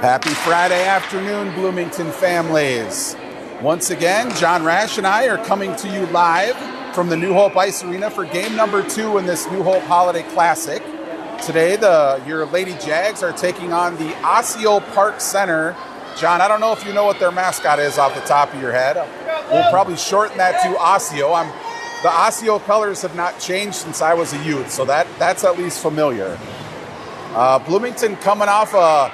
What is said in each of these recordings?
Happy Friday afternoon, Bloomington families. Once again, John Rash and I are coming to you live from the New Hope Ice Arena for game number 2 in this New Hope Holiday Classic. Today, your Lady Jags are taking on the Osseo Park Center. John, I don't know if you know what their mascot is off the top of your head. We'll probably shorten that to Osseo. The Osseo colors have not changed since I was a youth, so that's at least familiar. Bloomington coming off a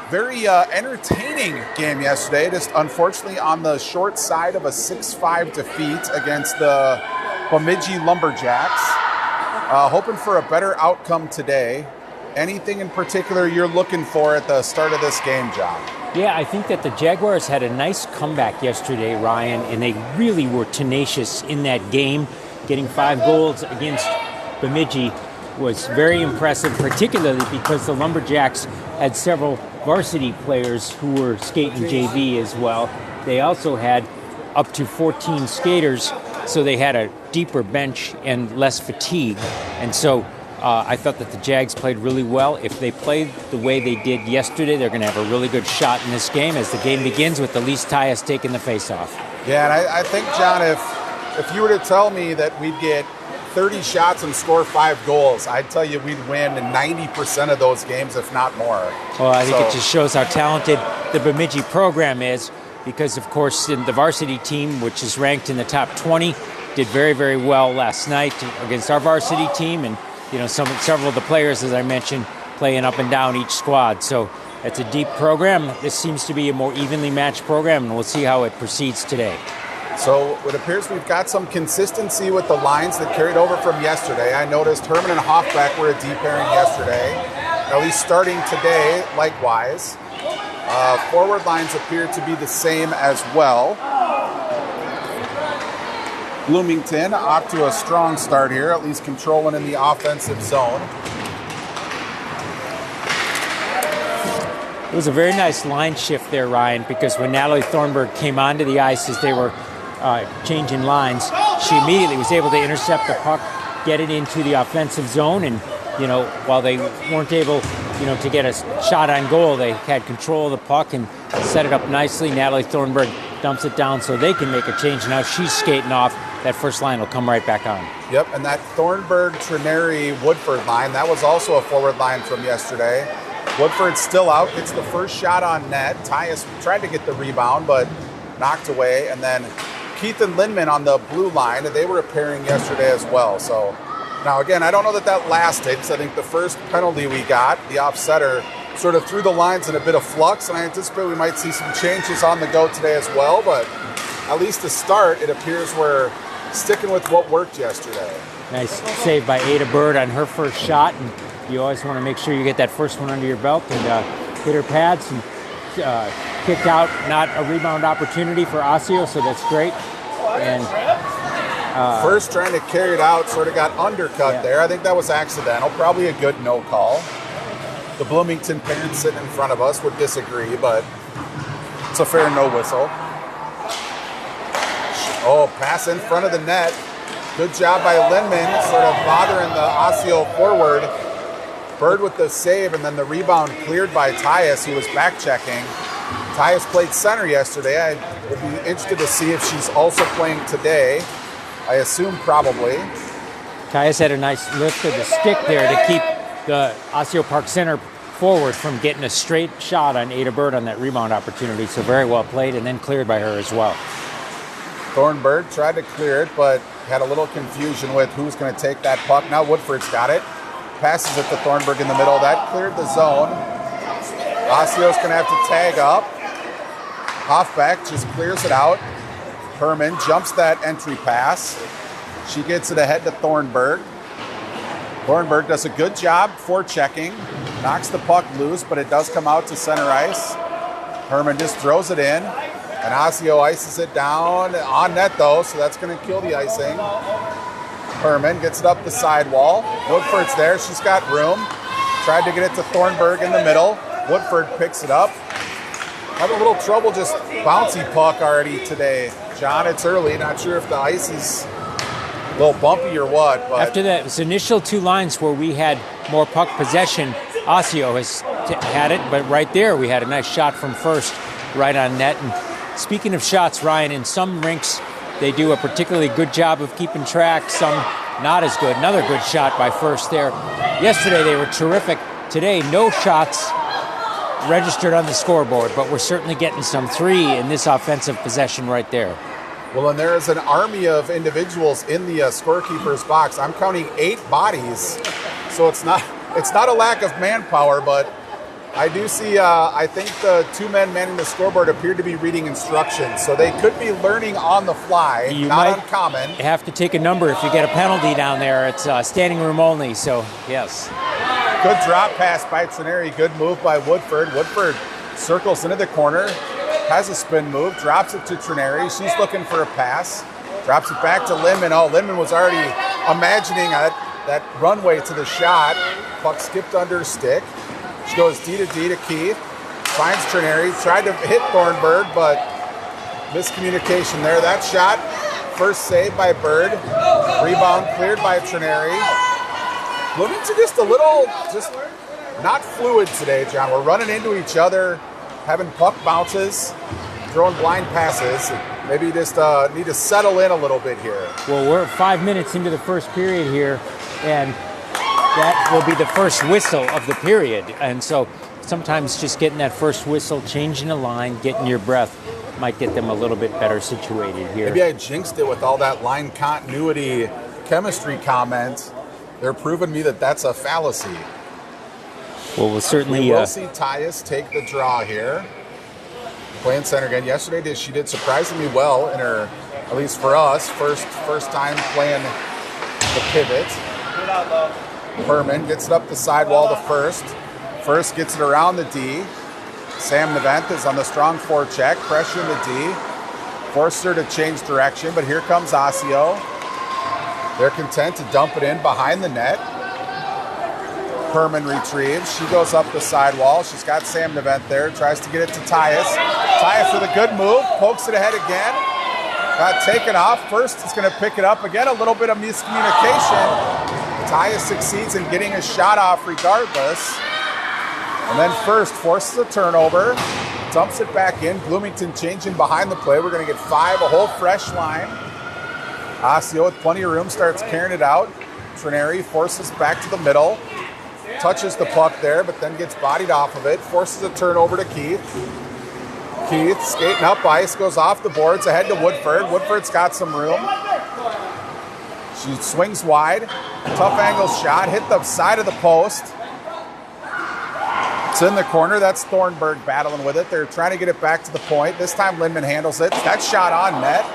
very entertaining game yesterday, just unfortunately on the short side of a 6-5 defeat against the Bemidji Lumberjacks. Hoping for a better outcome today. Anything in particular you're looking for at the start of this game, John? Yeah, I think that the Jaguars had a nice comeback yesterday, Ryan, and they really were tenacious in that game. Getting 5 goals against Bemidji was very impressive, particularly because the Lumberjacks had several varsity players who were skating JV as well. They also had up to 14 skaters, so they had a deeper bench and less fatigue. And so I thought that the Jags played really well. If they played the way they did yesterday, they're going to have a really good shot in this game as the game begins with Elise Tyus taking the face-off. Yeah, and I think, John, if you were to tell me that we'd get 30 shots and score 5 goals, I'd tell you we'd win 90% of those games, if not more. Well, I think it just shows how talented the Bemidji program is because, of course, the varsity team, which is ranked in the top 20, did very, very well last night against our varsity team. And, you know, several of the players, as I mentioned, playing up and down each squad. So it's a deep program. This seems to be a more evenly matched program, and we'll see how it proceeds today. So it appears we've got some consistency with the lines that carried over from yesterday. I noticed Herman and Hoffbeck were a D pairing yesterday, at least starting today, likewise. Forward lines appear to be the same as well. Bloomington off to a strong start here, at least controlling in the offensive zone. It was a very nice line shift there, Ryan, because when Natalie Thornburg came onto the ice as they were changing lines, she immediately was able to intercept the puck, get it into the offensive zone, and while they weren't able to get a shot on goal, they had control of the puck and set it up nicely. Natalie Thornburg dumps it down so they can make a change. Now she's skating off. That first line will come right back on. Yep, and that Thornburg, Trineri, Woodford line, that was also a forward line from yesterday. Woodford's still out, gets the first shot on net. Tyus tried to get the rebound, but knocked away. And then Keith and Lindman on the blue line, and they were a pairing yesterday as well. So now, again, I don't know that lasted, because I think the first penalty we got, the offsetter, sort of threw the lines in a bit of flux, and I anticipate we might see some changes on the go today as well. But at least to start, it appears we're sticking with what worked yesterday. Nice save by Ada Bird on her first shot, and you always want to make sure you get that first one under your belt and hit her pads and kicked out, not a rebound opportunity for Osseo, so that's great. And first trying to carry it out, sort of got undercut there. I think that was accidental, probably a good no call. The Bloomington parents sitting in front of us would disagree, but it's a fair no whistle. Oh, pass in front of the net. Good job by Lindman, sort of bothering the Osseo forward. Bird with the save, and then the rebound cleared by Tyus, who was back-checking. Tyus played center yesterday. I would be interested to see if she's also playing today. I assume probably. Tyus had a nice lift of the stick there to keep the Osseo Park Center forward from getting a straight shot on Ada Bird on that rebound opportunity. So very well played, and then cleared by her as well. Thornburg tried to clear it, but had a little confusion with who's going to take that puck. Now Woodford's got it. Passes it to Thornburg in the middle. That cleared the zone. Osseo's going to have to tag up. Hoffbeck just clears it out. Herman jumps that entry pass. She gets it ahead to Thornburg. Thornburg does a good job forechecking. Knocks the puck loose, but it does come out to center ice. Herman just throws it in. And Osseo ices it down on net, though, so that's going to kill the icing. Herman gets it up the sidewall. Woodford's there. She's got room. Tried to get it to Thornburg in the middle. Woodford picks it up. Having a little trouble just bouncy puck already today. John, it's early. Not sure if the ice is a little bumpy or what. But after that initial 2 lines where we had more puck possession, Osseo has had it, but right there we had a nice shot from first, right on net. And speaking of shots, Ryan, in some rinks they do a particularly good job of keeping track, some not as good. Another good shot by first there. Yesterday they were terrific. Today, no shots registered on the scoreboard, but we're certainly getting some three in this offensive possession right there. Well, and there is an army of individuals in the scorekeeper's box. I'm counting 8 bodies, so it's not a lack of manpower, but I do see, I think the 2 men manning the scoreboard appear to be reading instructions, so they could be learning on the fly, not uncommon. You have to take a number if you get a penalty down there. It's standing room only, so yes. Good drop pass by Trineri, good move by Woodford. Woodford circles into the corner, has a spin move, drops it to Trineri. She's looking for a pass, drops it back to Lindman. Oh, Lindman was already imagining that runway to the shot. Puck skipped under stick. She goes D to D to Keith, finds Trineri, tried to hit Thornburg, but miscommunication there. That shot, first save by Bird, rebound cleared by Trineri. Bloomington just a little, just not fluid today, John. We're running into each other, having puck bounces, throwing blind passes. Maybe just need to settle in a little bit here. Well, we're 5 minutes into the first period here, and that will be the first whistle of the period. And so sometimes just getting that first whistle, changing the line, getting your breath might get them a little bit better situated here. Maybe I jinxed it with all that line continuity chemistry comment. They're proving me that that's a fallacy. Well, we'll certainly... We will see Tyus take the draw here. Playing center again. Yesterday she did surprisingly well in her, at least for us, first time playing the pivot. Herman gets it up the sidewall to first. First gets it around the D. Sam Navent is on the strong forecheck, pressure in the D. Forced her to change direction, but here comes Osseo. They're content to dump it in behind the net. Herman retrieves. She goes up the sidewall. She's got Sam Navent there. Tries to get it to Tyus. Tyus with a good move. Pokes it ahead again. Got taken off. First is going to pick it up again. A little bit of miscommunication. Tyus succeeds in getting a shot off regardless. And then first forces a turnover. Dumps it back in. Bloomington changing behind the play. We're going to get 5, a whole fresh line. Osseo with plenty of room starts carrying it out. Trineri forces back to the middle. Touches the puck there, but then gets bodied off of it. Forces a turnover to Keith. Keith skating up ice, goes off the boards, ahead to Woodford. Woodford's got some room. She swings wide. Tough angle shot, hit the side of the post. It's in the corner. That's Thornburg battling with it. They're trying to get it back to the point. This time Lindman handles it. That shot on net.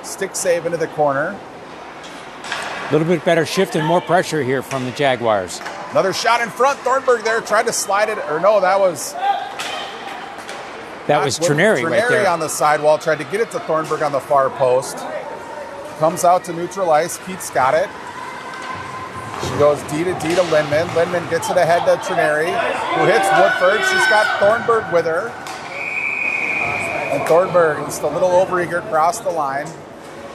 Stick save into the corner. A little bit better shift and more pressure here from the Jaguars. Another shot in front. Thornburg there tried to slide it. Or no, that was Trineri right there. On the sidewall tried to get it to Thornburg on the far post. Comes out to neutral ice. Keith's got it. She goes D to D to Lindman. Lindman gets it ahead to Trineri, who hits Woodford. She's got Thornburg with her. And Thornburg just a little overeager across the line.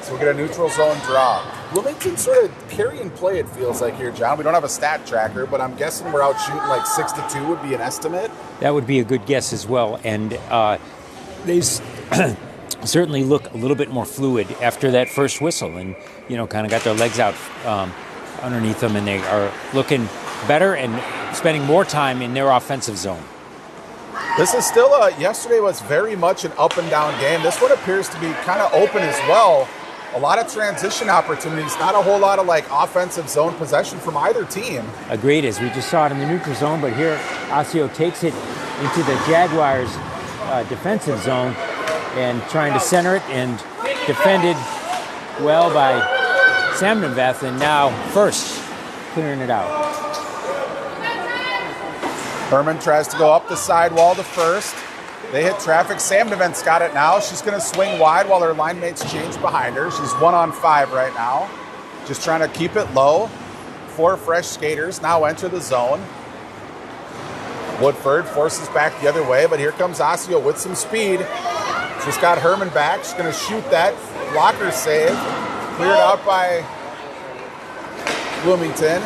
So we get a neutral zone draw. Bloomington sort of carry and play, it feels like here, John. We don't have a stat tracker, but I'm guessing we're out shooting like 6-2 would be an estimate. That would be a good guess as well. And they certainly look a little bit more fluid after that first whistle and, kind of got their legs out underneath them, and they are looking better and spending more time in their offensive zone. This is still yesterday was very much an up and down game. This one appears to be kind of open as well. A lot of transition opportunities, not a whole lot of offensive zone possession from either team. Agreed, as we just saw it in the neutral zone, but here Osseo takes it into the Jaguars' defensive zone and trying to center it, and defended well by Sam Naveth, and now first clearing it out. Herman tries to go up the sidewall to first. They hit traffic. Sam Navent's got it now. She's going to swing wide while her line mates change behind her. She's 1-on-5 right now. Just trying to keep it low. 4 fresh skaters now enter the zone. Woodford forces back the other way, but here comes Osseo with some speed. She's got Herman back. She's going to shoot that. Blocker save. Cleared out by Bloomington.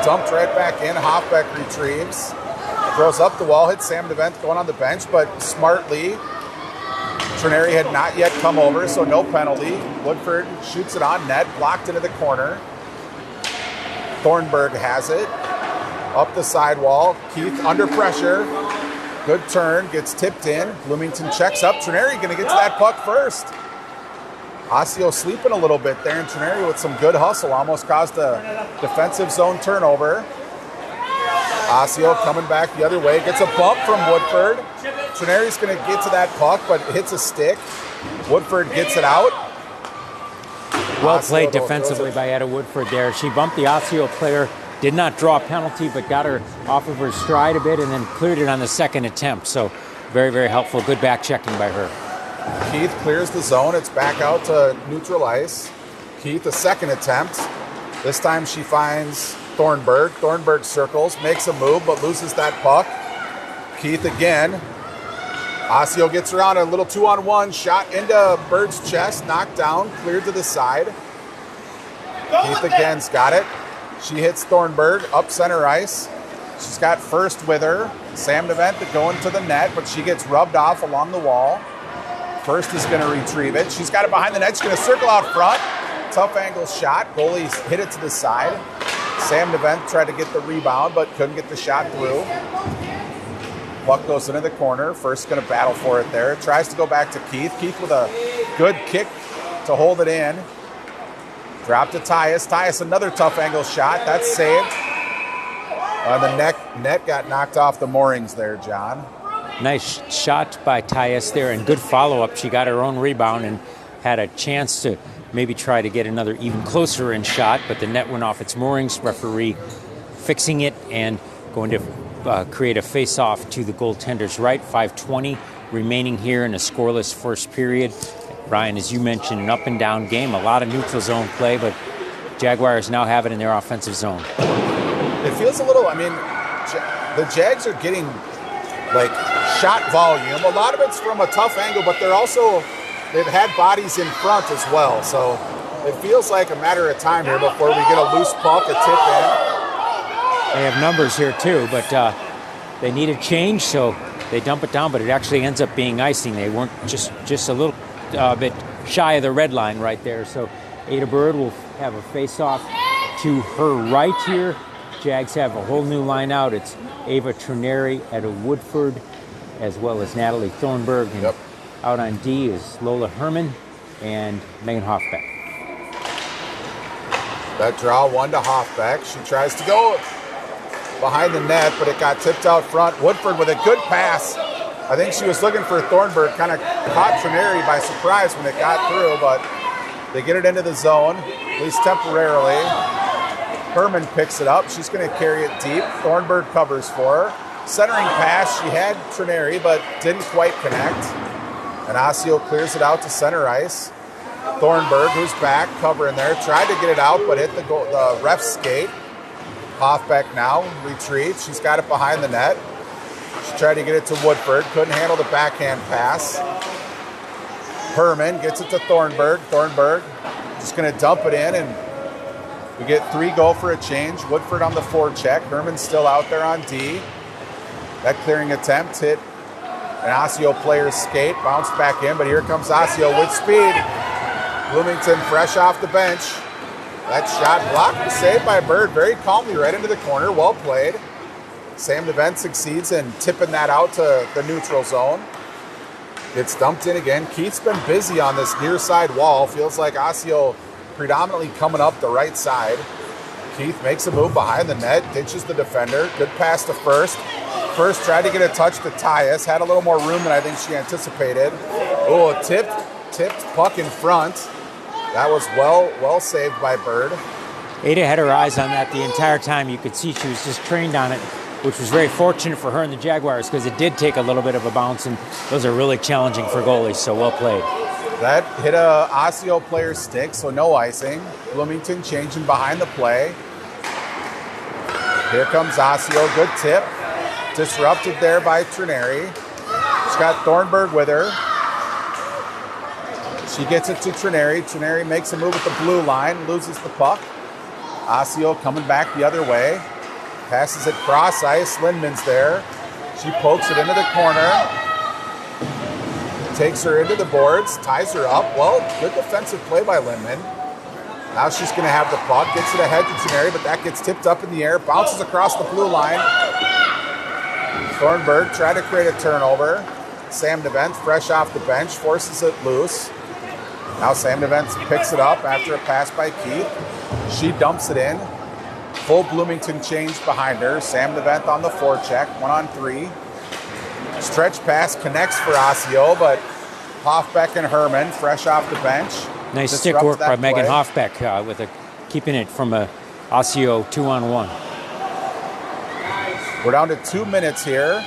Dumped right back in. Hoffbeck retrieves. Throws up the wall, hits Sam DeVent going on the bench, but smartly, Trineri had not yet come over, so no penalty. Woodford shoots it on net, blocked into the corner. Thornburg has it. Up the sidewall. Keith under pressure. Good turn, gets tipped in. Bloomington checks up. Trineri going to get to that puck first. Osseo sleeping a little bit there, and Trineri with some good hustle almost caused a defensive zone turnover. Osseo coming back the other way, gets a bump from Woodford. Trineri's going to get to that puck, but hits a stick. Woodford gets it out. Well Osseo played defensively by Etta Woodford there. She bumped the Osseo player, did not draw a penalty, but got her off of her stride a bit and then cleared it on the second attempt. So very, very helpful. Good back checking by her. Keith clears the zone. It's back out to neutral ice. Keith, a second attempt. This time she finds Thornburg. Thornburg circles, makes a move, but loses that puck. Keith again. Osseo gets around a little 2-on-1, shot into Bird's chest, knocked down, cleared to the side. Keith again's got it. She hits Thornburg up center ice. She's got first with her. Sam DeVent going to the net, but she gets rubbed off along the wall. First is going to retrieve it. She's got it behind the net. She's going to circle out front. Tough angle shot. Goalies hit it to the side. Sam DeVent tried to get the rebound, but couldn't get the shot through. Puck goes into the corner. First going to battle for it there. Tries to go back to Keith. Keith with a good kick to hold it in. Drop to Tyus. Tyus another tough angle shot. That's saved. The net got knocked off the moorings there, John. Nice shot by Tyus there and good follow-up. She got her own rebound and had a chance to maybe try to get another even closer in shot, but the net went off its moorings. Referee fixing it and going to create a face-off to the goaltender's right. 5:20 remaining here in a scoreless first period. Ryan, as you mentioned, an up-and-down game, a lot of neutral zone play, but Jaguars now have it in their offensive zone. It feels a little, the Jags are getting like shot volume. A lot of it's from a tough angle, but they've had bodies in front as well. So it feels like a matter of time here before we get a loose puck, a tip in. They have numbers here too, but they need a change, so they dump it down, but it actually ends up being icing. They weren't just a little bit shy of the red line right there. So Ada Bird will have a face-off to her right here. Jags have a whole new line out. It's Ava Trineri, Etta Woodford, as well as Natalie Thornburg. And out on D is Lola Herman and Megan Hoffbeck. That draw one to Hoffbeck. She tries to go behind the net, but it got tipped out front. Woodford with a good pass. I think she was looking for Thornburg, kind of caught Trineri by surprise when it got through, but they get it into the zone, at least temporarily. Herman picks it up. She's going to carry it deep. Thornburg covers for her. Centering pass, she had Trineri, but didn't quite connect. And Osseo clears it out to center ice. Thornburg, who's back, covering there, tried to get it out, but hit the ref's skate. Hoffbeck now retreats. She's got it behind the net. She tried to get it to Woodford. Couldn't handle the backhand pass. Herman gets it to Thornburg. Thornburg just going to dump it in, and we get 3 goal for a change. Woodford on the forecheck. Herman's still out there on D. That clearing attempt hit an Osseo player's skate, bounced back in, but here comes Osseo with speed. Bloomington fresh off the bench. That shot blocked and saved by Bird very calmly right into the corner. Well played. Sam DeVent succeeds in tipping that out to the neutral zone. Gets dumped in again. Keith's been busy on this near side wall. Feels like Osseo predominantly coming up the right side. Keith makes a move behind the net, ditches the defender. Good pass to First. First tried to get a touch to Tyus. Had a little more room than I think she anticipated. Oh, a tipped puck in front. That was well saved by Bird. Ada had her eyes on that the entire time. You could see she was just trained on it, which was very fortunate for her and the Jaguars because it did take a little bit of a bounce, and those are really challenging for goalies, so well played. That hit a Osseo player's stick, so no icing. Bloomington changing behind the play. Here comes Osseo, good tip. Disrupted there by Trineri. She's got Thornburg with her. She gets it to Trineri. Trineri makes a move at the blue line, loses the puck. Osseo coming back the other way. Passes it cross ice. Lindman's there. She pokes it into the corner. Takes her into the boards, ties her up. Well, good defensive play by Lindman. Now she's going to have the puck, gets it ahead to Trenary, but that gets tipped up in the air, bounces across the blue line. Thornburg tried to create a turnover. Sam DeVent, fresh off the bench, forces it loose. Now Sam DeVent picks it up after a pass by Keith. She dumps it in. Full Bloomington change behind her. Sam DeVent on the forecheck, 1-on-3. Stretch pass connects for Osseo, but Hoffbeck and Herman, fresh off the bench. Nice stick work by Megan Hoffbeck with keeping it from a Osseo 2-on-1. We're down to 2 minutes here.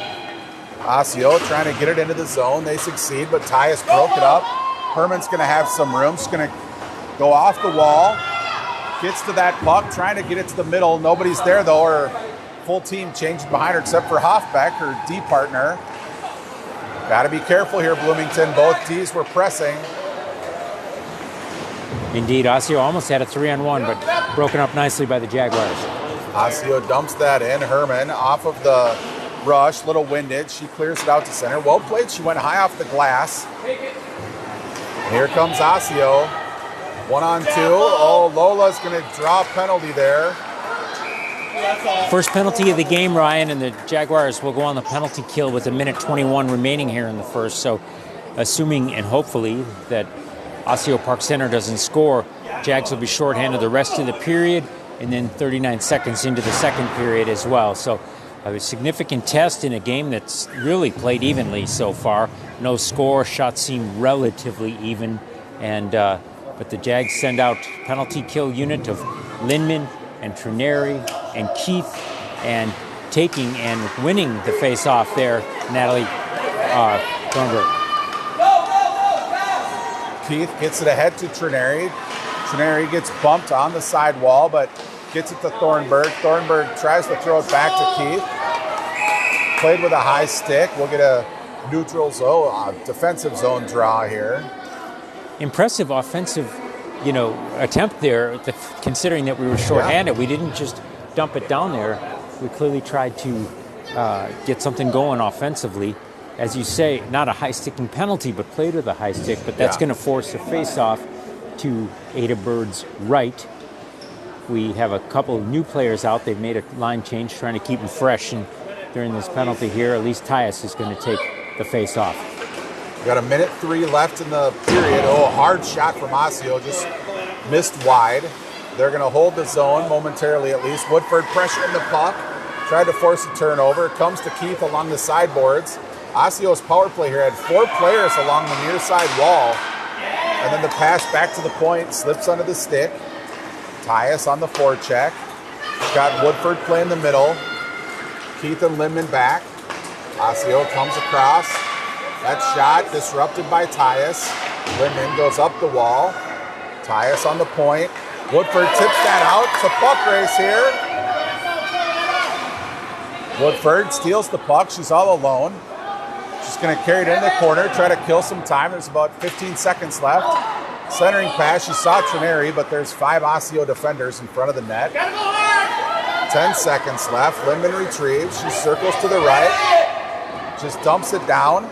Osseo trying to get it into the zone. They succeed, but Tyus broke it up. Herman's going to have some room. She's going to go off the wall. Gets to that puck, trying to get it to the middle. Nobody's there, though. Her full team changed behind her except for Hoffbeck, her D partner. Got to be careful here, Bloomington. Both Ds were pressing. Indeed, Osseo almost had a 3-on-1, but broken up nicely by the Jaguars. Osseo dumps that in. Herman off of the rush, little winded. She clears it out to center. Well played. She went high off the glass. Here comes Osseo. 1-on-2. Oh, Lola's going to draw a penalty there. First penalty of the game, Ryan, and the Jaguars will go on the penalty kill with 1:21 remaining here in the first. So assuming and hopefully that Osseo Park Center doesn't score, Jags will be shorthanded the rest of the period and then 39 seconds into the second period as well. So a significant test in a game that's really played evenly so far. No score, shots seem relatively even, and but the Jags send out penalty kill unit of Lindman and Trenary and Keith, and taking and winning the face-off there, Natalie Thornburg. Keith gets it ahead to Trenary. Trenary gets bumped on the sidewall, but gets it to Thornburg. Thornburg tries to throw it back to Keith. Played with a high stick. We'll get a neutral zone, defensive zone draw here. Impressive offensive, attempt there, considering that we were shorthanded. Yeah. We didn't just dump it down there. We clearly tried to get something going offensively. As you say, not a high-sticking penalty, but played with a high stick. But that's going to force a face-off to Ada Bird's right. We have a couple of new players out. They've made a line change, trying to keep them fresh. And during this penalty here, at least Tyus is going to take the face-off. We got 1:03 left in the period. Oh, hard shot from Osseo, just missed wide. They're going to hold the zone momentarily at least. Woodford pressuring the puck, tried to force a turnover. Comes to Keith along the sideboards. Osseo's power play here had 4 players along the near side wall. And then the pass back to the point, slips under the stick. Tyus on the forecheck. Got Woodford playing the middle. Keith and Lindman back. Osseo comes across. That shot disrupted by Tyus. Lindman goes up the wall. Tyus on the point. Woodford tips that out. It's a puck race here. Woodford steals the puck. She's all alone. She's going to carry it in the corner, try to kill some time. There's about 15 seconds left. Centering pass. She saw Trenary, but there's 5 Osseo defenders in front of the net. 10 seconds left. Lindman retrieves. She circles to the right. Just dumps it down.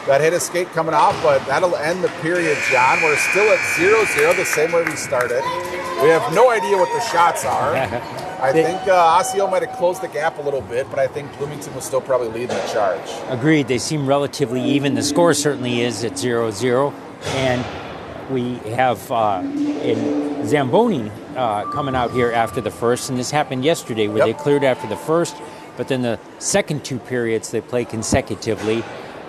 That hit a skate coming off, but that'll end the period, John. We're still at 0-0, the same way we started. We have no idea what the shots are. I think Osseo might have closed the gap a little bit, but I think Bloomington was still probably leading the charge. Agreed. They seem relatively even. The score certainly is at 0-0. And we have in Zamboni coming out here after the first, and this happened yesterday where they cleared after the first, but then the second 2 periods they play consecutively.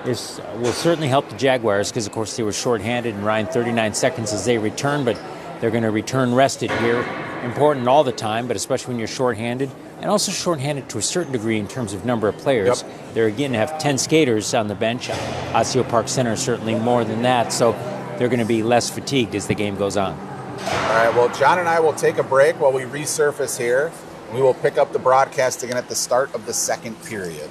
This will certainly help the Jaguars because, of course, they were shorthanded and Ryan 39 seconds as they return, but they're going to return rested here. Important all the time, but especially when you're shorthanded, and also shorthanded to a certain degree in terms of number of players. They're again to have 10 skaters on the bench. Osseo Park Center certainly more than that, so they're going to be less fatigued as the game goes on. All right, well, John and I will take a break while we resurface here. We will pick up the broadcast again at the start of the second period.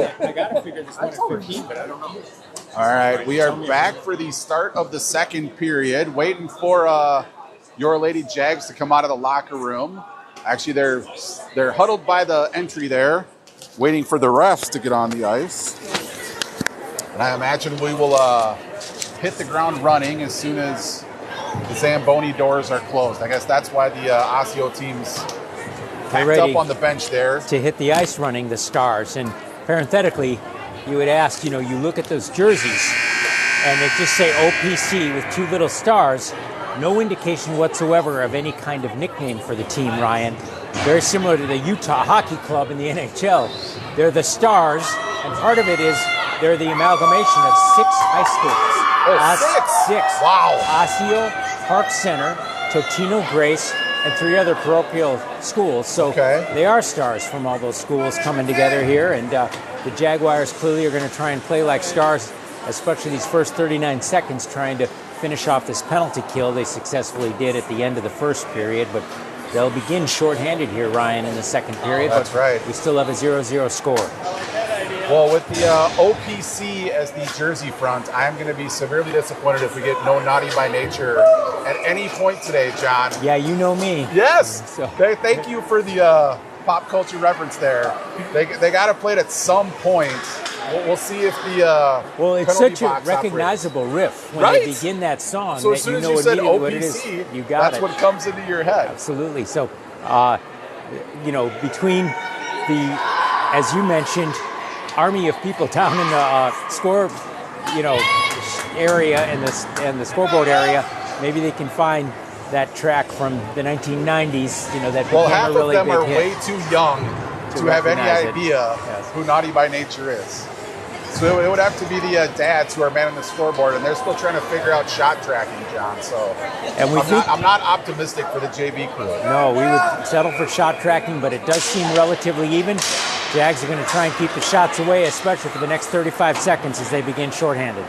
I gotta figure this one at 15, but I don't know. All right, we are back for the start of the second period, waiting for your Lady Jags to come out of the locker room. Actually, they're huddled by the entry there, waiting for the refs to get on the ice. And I imagine we will hit the ground running as soon as the Zamboni doors are closed. I guess that's why the Osseo team's packed up on the bench there. To hit the ice running, the Stars. And parenthetically, you would ask, you look at those jerseys, and they just say OPC with two little stars. No indication whatsoever of any kind of nickname for the team, Ryan. Very similar to the Utah Hockey Club in the NHL. They're the Stars, and part of it is they're the amalgamation of 6 high schools. Oh, 6? Wow. Osseo, Park Center, Totino Grace, and 3 other parochial schools. So they are stars from all those schools coming together here, and the Jaguars clearly are going to try and play like stars, especially these first 39 seconds, trying to finish off this penalty kill. They successfully did at the end of the first period, but they'll begin shorthanded here, Ryan, in the second period. That's right. We still have a 0-0 score. Well, with the OPC as the jersey front, I'm going to be severely disappointed if we get no naughty by nature at any point today, John. Yeah, you know me. Yes. So. Thank you for the pop culture reference there. They got to play it at some point. We'll see if the well, it's such a recognizable riff when they begin that song. So that as soon you as know you said immediately OPC, what it is. You got that's what comes into your head. Absolutely. So, between the, as you mentioned, army of people down in the score, area and the scoreboard area, maybe they can find that track from the 1990s. That became half a really of them big are hit. Way too young to have any idea who Naughty by Nature is. So it would have to be the dads who are manning the scoreboard, and they're still trying to figure out shot tracking, John. So I'm not optimistic for the JV crew. No, we would settle for shot tracking, but it does seem relatively even. Jags are going to try and keep the shots away, especially for the next 35 seconds as they begin shorthanded.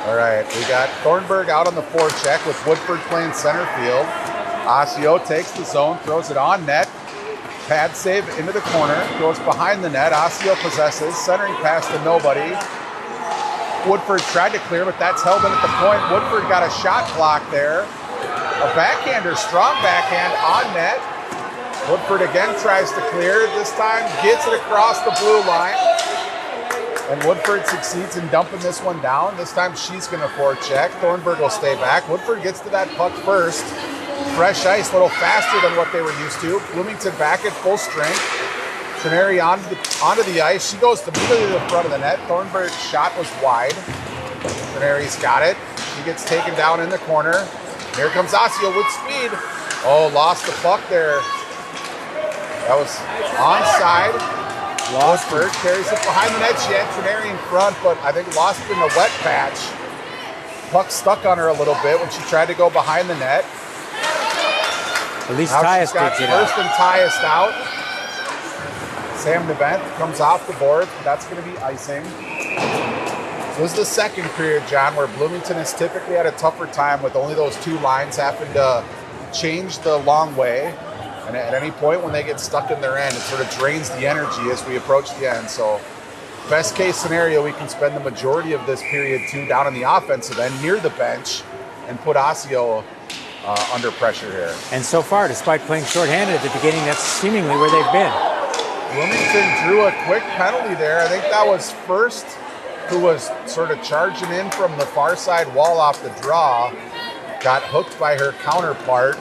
All right, we got Thornburg out on the forecheck with Woodford playing center field. Osseo takes the zone, throws it on net. Pad save into the corner, goes behind the net. Osseo possesses, centering pass to nobody. Woodford tried to clear, but that's held in at the point. Woodford got a shot block there. A backhander, strong backhand on net. Woodford again tries to clear. This time gets it across the blue line. And Woodford succeeds in dumping this one down. This time she's going to forecheck. Thornburg will stay back. Woodford gets to that puck first. Fresh ice, a little faster than what they were used to. Bloomington back at full strength. Trineri onto the ice. She goes immediately to the front of the net. Thornburg's shot was wide. Trineri's got it. He gets taken down in the corner. Here comes Osseo with speed. Oh, lost the puck there. That was onside. Woodford carries it behind the net. She had Trineri in front, but I think lost it in the wet patch. Puck stuck on her a little bit when she tried to go behind the net. At least Tyus got takes it first out. and Tyus out. Sam Nevent comes off the board. That's going to be icing. So this is the second period, John, where Bloomington has typically had a tougher time with only those 2 lines having to change the long way. And at any point when they get stuck in their end, it sort of drains the energy as we approach the end. So best case scenario, we can spend the majority of this period 2 down on the offensive end near the bench and put Osseo under pressure here. And so far, despite playing shorthanded at the beginning, that's seemingly where they've been. Bloomington drew a quick penalty there. I think that was First, who was sort of charging in from the far side wall off the draw. Got hooked by her counterpart.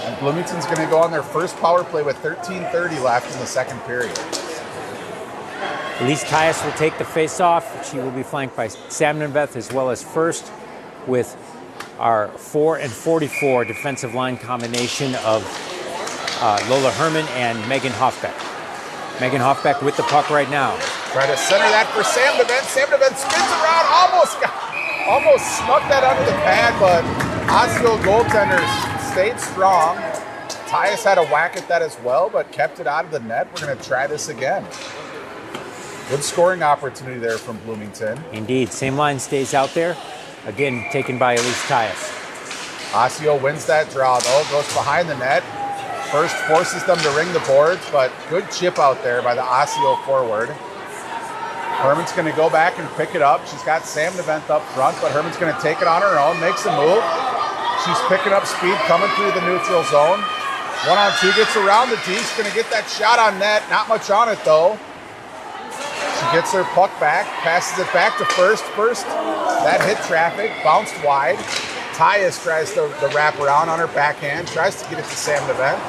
And Bloomington's going to go on their first power play with 13:30 left in the second period. Elise Tyus will take the face-off. She will be flanked by Sam Neveth as well as First, with our 4 and 44 defensive line combination of Lola Herman and Megan Hoffbeck. Megan Hoffbeck with the puck right now. Try to center that for Sam Nevent. Sam Nevent spins around, almost snuck that under the pad, but Osseo goaltenders stayed strong. Tyus had a whack at that as well, but kept it out of the net. We're going to try this again. Good scoring opportunity there from Bloomington. Indeed. Same line stays out there. Again, taken by Elise Tyus. Osseo wins that draw, though. Goes behind the net. First forces them to ring the boards, but good chip out there by the Osseo forward. Herman's going to go back and pick it up. She's got Sam Nevent up front, but Herman's going to take it on her own, makes a move. She's picking up speed, coming through the neutral zone. 1-on-2, gets around the D. She's going to get that shot on net. Not much on it, though. She gets her puck back, passes it back to First. First, that hit traffic, bounced wide. Tyus tries to wrap around on her backhand, tries to get it to Sam Nevent.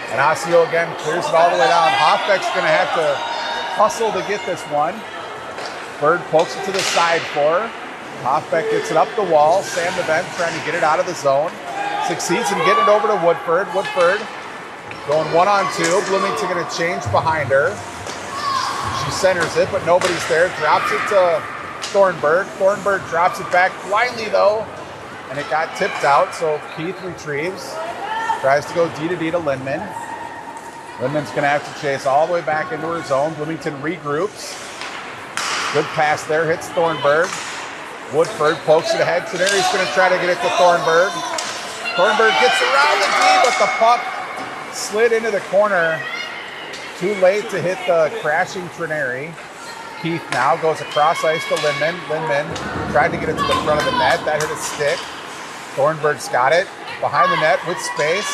And Osseo again clears it all the way down. Hoffbeck's going to have to hustle to get this one. Bird pokes it to the side for her. Hoffbeck gets it up the wall. Sam Nevent trying to get it out of the zone. Succeeds in getting it over to Woodford. Woodford going 1-on-2. Bloomington going to change behind her. She centers it, but nobody's there. Drops it to Thornburg. Thornburg drops it back blindly, though, and it got tipped out, so Keith retrieves. Tries to go D to D to Lindman. Lindman's going to have to chase all the way back into her zone. Bloomington regroups. Good pass there, hits Thornburg. Woodford pokes it ahead. Teneri's going to try to get it to Thornburg. Thornburg gets around the D, but the puck slid into the corner. Too late to hit the crashing Trenary. Keith now goes across ice to Lindman. Lindman tried to get it to the front of the net. That hit a stick. Thornburg's got it behind the net with space.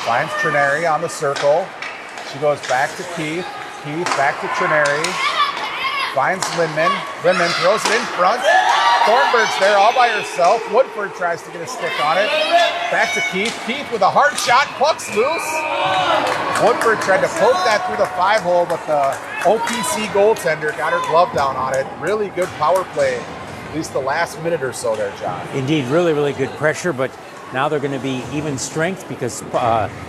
Finds Trenary on the circle. She goes back to Keith. Keith back to Trenary. Finds Lindman. Lindman throws it in front. Thornburg's there all by herself. Woodford tries to get a stick on it. Back to Keith. Keith with a hard shot. Puck's loose. Woodford tried to poke that through the 5-hole, but the OPC goaltender got her glove down on it. Really good power play, at least the last minute or so there, John. Indeed, really, really good pressure, but now they're going to be even strength because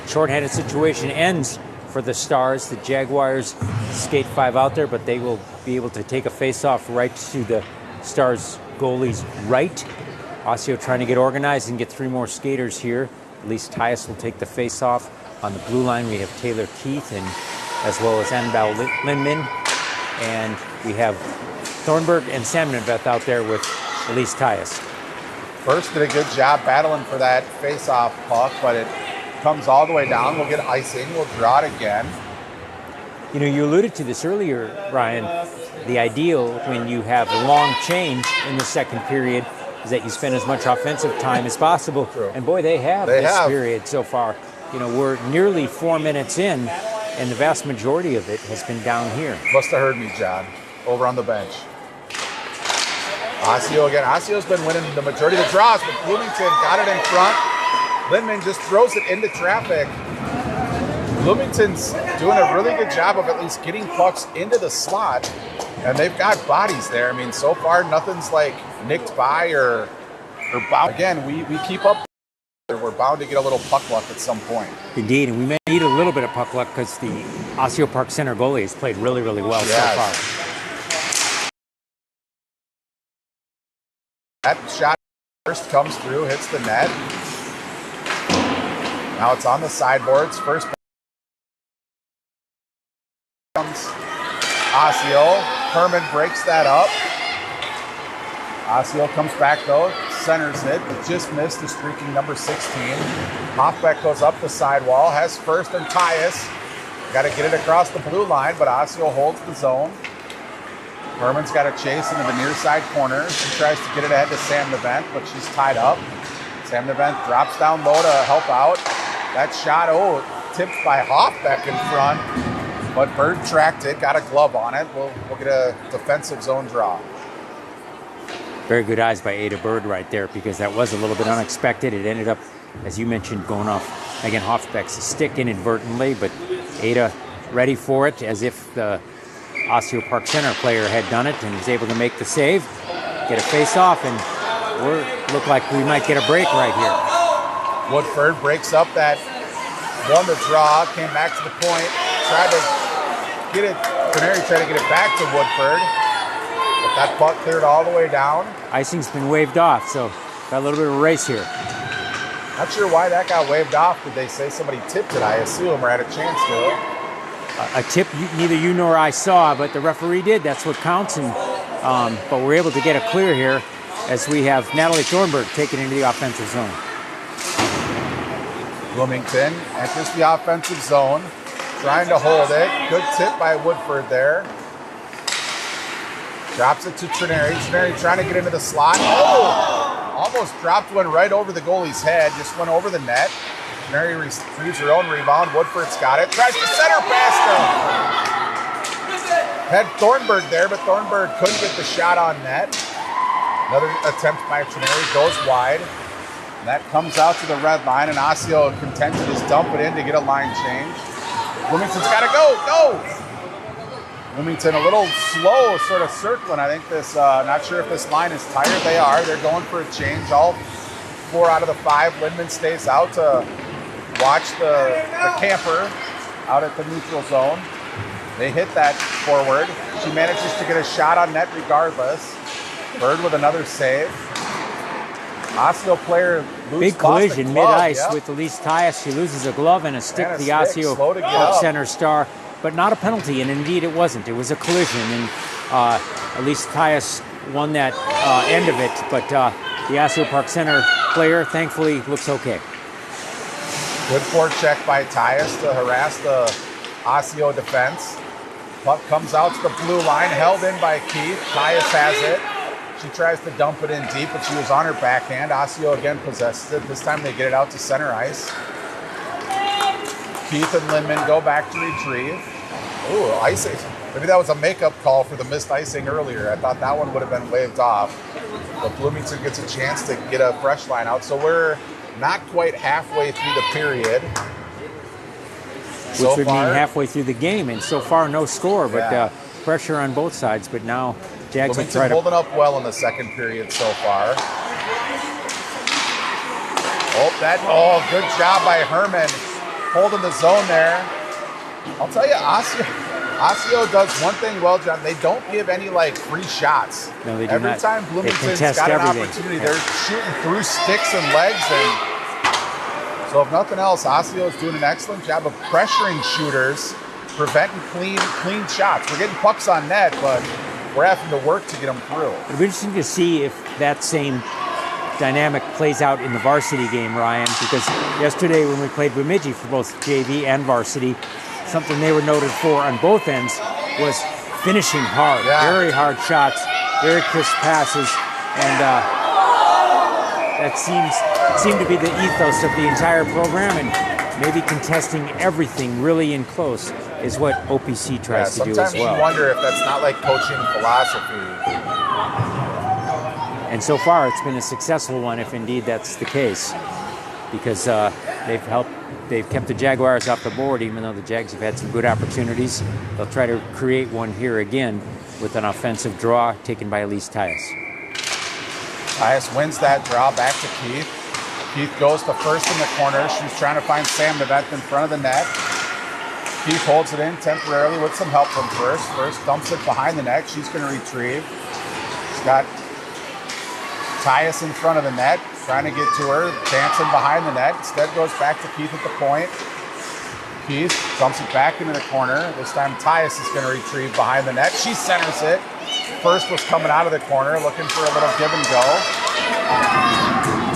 shorthanded situation ends for the Stars. The Jaguars skate 5 out there, but they will be able to take a face-off right to the Stars goalie's right. Osseo trying to get organized and get 3 more skaters here. At least Tyus will take the face-off. On the blue line, we have Taylor Keith and as well as Annabelle Lindman. And we have Thornburg and Sam Nevent out there with Elise Tyus. First did a good job battling for that face-off puck, but it comes all the way down. We'll get icing. We'll draw it again. You know, you alluded to this earlier, Ryan. The ideal when you have a long change in the second period is that you spend as much offensive time as possible. True. And boy, they have period so far. You know, we're nearly 4 minutes in, and the vast majority of it has been down here. Must have heard me, John, over on the bench. Osseo again. Osseo's been winning the majority of the draws, but Bloomington got it in front. Lindman just throws it into traffic. Bloomington's doing a really good job of at least getting pucks into the slot, and they've got bodies there. I mean, so far, nothing's like nicked by or bound. Again, we keep up. We're bound to get a little puck luck at some point. Indeed, and we may need a little bit of puck luck because the Osseo Park Center goalie has played really, really well so far. That shot first comes through, hits the net. Now it's on the sideboards. First comes Osseo. Herman breaks that up. Osseo comes back though, centers it, but just missed the streaking number 16. Hoffbeck goes up the sidewall, has First and Tyus. Got to get it across the blue line, but Osseo holds the zone. Herman's got to chase into the near side corner. She tries to get it ahead to Sam Nevent, but she's tied up. Sam Nevent drops down low to help out. That shot, tipped by Hoffbeck in front, but Bird tracked it, got a glove on it. We'll get a defensive zone draw. Very good eyes by Ada Bird right there because that was a little bit unexpected. It ended up, as you mentioned, going off, again, Hoffbeck's stick inadvertently, but Ada ready for it as if the Osseo Park Center player had done it and was able to make the save, get a face-off, and look like we might get a break right here. Woodford breaks up that won the draw, came back to the point, tried to get it, Canary tried to get it back to Woodford. But that puck cleared all the way down. Icing's been waved off, so got a little bit of a race here. Not sure why that got waved off. Did they say somebody tipped it, I assume, or had a chance to? A tip neither you nor I saw, but the referee did. That's what counts. And but we're able to get a clear here as we have Natalie Thornburg taken into the offensive zone. Bloomington enters the offensive zone, trying to hold it. Good tip by Woodford there. Drops it to Trineri. Trineri trying to get into the slot. Oh! Almost dropped one right over the goalie's head. Just went over the net. Trineri receives her own rebound. Woodford's got it. Tries to center past him. Had Thornburg there, but Thornburg couldn't get the shot on net. Another attempt by Trineri goes wide. And that comes out to the red line, and Osseo content to just dump it in to get a line change. Bloomington's got to go. Bloomington a little slow, sort of circling. I think this, not sure if this line is tired. They are. They're going for a change. All 4 out of the 5. Lindman stays out to watch the camper out at the neutral zone. They hit that forward. She manages to get a shot on net regardless. Bird with another save. Osseo player big collision mid-ice with Elise Tyus. She loses a glove and a stick to the Osseo center star, but not a penalty, and indeed it wasn't. It was a collision, and Elise Tyus won that end of it, but the Osseo Park Center player thankfully looks okay. Good forecheck by Tyus to harass the Osseo defense. Puck comes out to the blue line, held in by Keith. Tyus has it. She tries to dump it in deep, but she was on her backhand. Osseo again possesses it. This time they get it out to center ice. Keith and Lindman go back to retrieve. Ooh, icing. Maybe that was a makeup call for the missed icing earlier. I thought that one would have been waved off. But Bloomington gets a chance to get a fresh line out. So we're not quite halfway through the period. Which would mean halfway through the game. And so far, no score, but pressure on both sides. But now Jags will try to... holding up well in the second period so far. Good job by Herman. Holding the zone there. I'll tell you, Osseo does one thing well, John. They don't give any free shots. No, they do Every not. time Bloomington's got an opportunity, they're shooting through sticks and legs. And so if nothing else, Osseo is doing an excellent job of pressuring shooters, preventing clean shots. We're getting pucks on net, but we're having to work to get them through. It'll be interesting to see if that same dynamic plays out in the varsity game, Ryan, because yesterday when we played Bemidji for both JV and varsity, something they were noted for on both ends was finishing hard, very hard shots, very crisp passes, and that seemed to be the ethos of the entire program, and maybe contesting everything really in close is what OPC tries to do as well. Sometimes you wonder if that's not coaching philosophy. And so far, it's been a successful one, if indeed that's the case, because they've kept the Jaguars off the board, even though the Jags have had some good opportunities. They'll try to create one here again with an offensive draw taken by Elise Tyus. Tyus wins that draw back to Keith. Keith goes to first in the corner. She's trying to find Sam Nevette in front of the net. Keith holds it in temporarily with some help from First. First dumps it behind the net. She's going to retrieve. She's got Tyus in front of the net, trying to get to her, dancing behind the net. Instead goes back to Keith at the point. Keith dumps it back into the corner. This time Tyus is going to retrieve behind the net. She centers it. First was coming out of the corner, looking for a little give and go.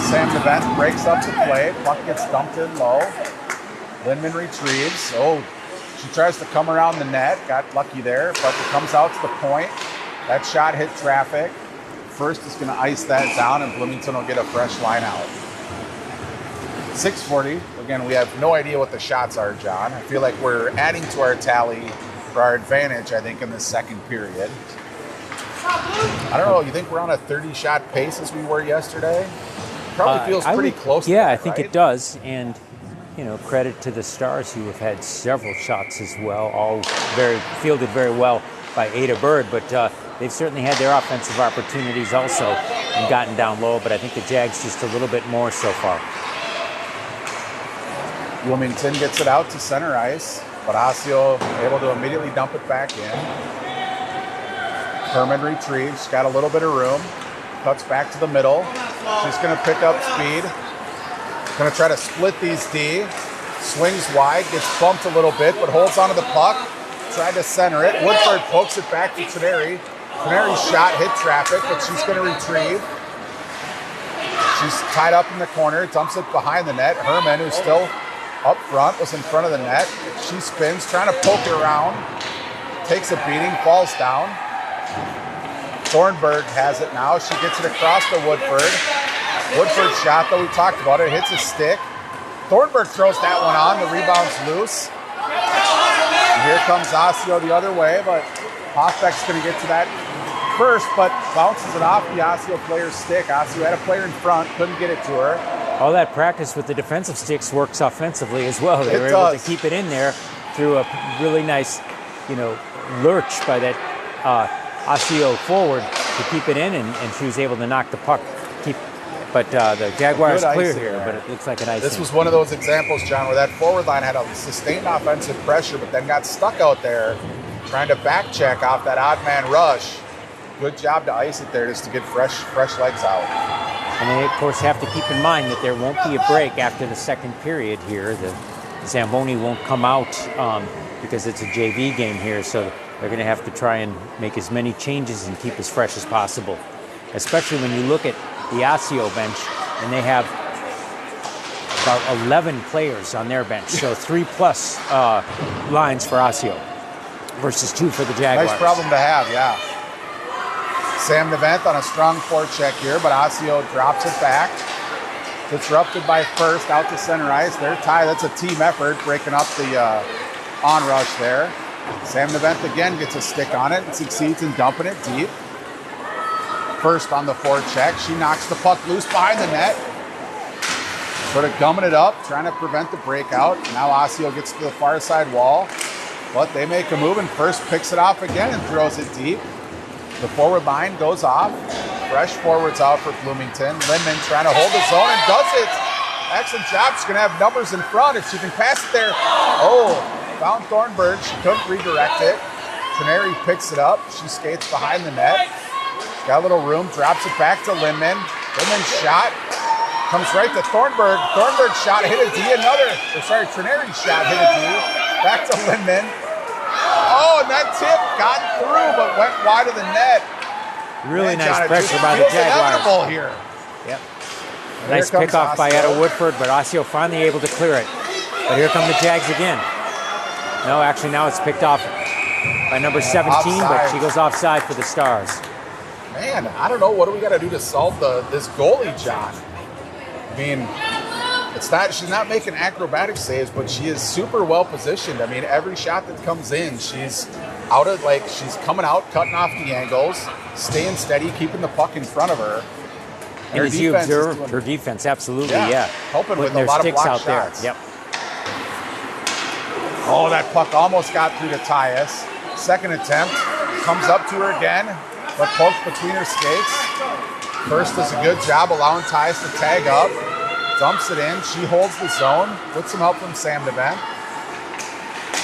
Sam Nevette breaks up the play. Puck gets dumped in low. Lindman retrieves. She tries to come around the net. Got lucky there, but it comes out to the point. That shot hit traffic. First is going to ice that down, and Bloomington will get a fresh line out. 6:40. Again, we have no idea what the shots are, John. I feel like we're adding to our tally for our advantage, I think, in the second period. I don't know. You think we're on a 30-shot pace as we were yesterday? Probably feels pretty close to that, I think right? it does. And, credit to the Stars, who have had several shots as well, all fielded very well by Ada Bird. But they've certainly had their offensive opportunities also and gotten down low. But I think the Jags just a little bit more so far. Bloomington gets it out to center ice, but Osseo able to immediately dump it back in. Herman retrieves, got a little bit of room, cuts back to the middle. She's going to pick up speed. Going to try to split these D. Swings wide, gets bumped a little bit, but holds onto the puck. Tried to center it. Woodford pokes it back to Trineri. Trineri's shot hit traffic, but she's going to retrieve. She's tied up in the corner, dumps it behind the net. Herman, who's still up front, was in front of the net. She spins, trying to poke it around. Takes a beating, falls down. Thornburg has it now. She gets it across to Woodford. Woodford shot, though we talked about it, hits a stick. Thornburg throws that one on. The rebound's loose. And here comes Osseo the other way, but Hoffbeck's going to get to that first, but bounces it off the Osseo player's stick. Osseo had a player in front, couldn't get it to her. All that practice with the defensive sticks works offensively as well. They were able to keep it in there through a really nice, lurch by that Osseo forward to keep it in, and she was able to knock the puck. But the Jaguars clear here, but it looks like an icing. This was one of those examples, John, where that forward line had a sustained offensive pressure, but then got stuck out there trying to back check off that odd man rush. Good job to ice it there just to get fresh legs out. And they, of course, have to keep in mind that there won't be a break after the second period here. The Zamboni won't come out because it's a JV game here, so they're going to have to try and make as many changes and keep as fresh as possible, especially when you look at the Osseo bench, and they have about 11 players on their bench, so 3+ lines for Osseo versus 2 for the Jaguars. Nice problem to have, yeah. Sam Nevent on a strong forecheck here, but Osseo drops it back. Disrupted by First out to center ice. They're tied. That's a team effort, breaking up the onrush there. Sam Nevent again gets a stick on it and succeeds in dumping it deep. First on the forecheck. She knocks the puck loose behind the net. Sort of gumming it up, trying to prevent the breakout. Now Osseo gets to the far side wall, but they make a move, and First picks it off again and throws it deep. The forward line goes off. Fresh forwards out for Bloomington. Lindman trying to hold the zone and does it. Excellent job. She's going to have numbers in front if she can pass it there. Oh, found Thornburg. She couldn't redirect it. Trenary picks it up. She skates behind the net. She's got a little room. Drops it back to Lindman. Lindman's shot comes right to Thornburg. Thornburg's shot hit a D. Trenary's shot hit a D. Back to Lindman. Oh, and that tip got through but went wide of the net. Really nice pressure by the Jaguars. Here. Yep. Nice pickoff by Etta Woodford, but Osseo finally able to clear it. But here come the Jags again. No, actually now it's picked off by number 17, offside. But she goes offside for the Stars. Man, I don't know. What do we got to do to solve this goalie, John? I mean, she's not making acrobatic saves, but she is super well positioned. I mean, every shot that comes in, she's she's coming out, cutting off the angles, staying steady, keeping the puck in front of her. And as you observe her defense, absolutely, yeah. Helping with a lot of block out shots. There. Yep. Oh, that puck almost got through to Tyus. Second attempt, comes up to her again, but pokes between her skates. First does a good job allowing Tyus to tag up. Dumps it in. She holds the zone with some help from Sam Nevent.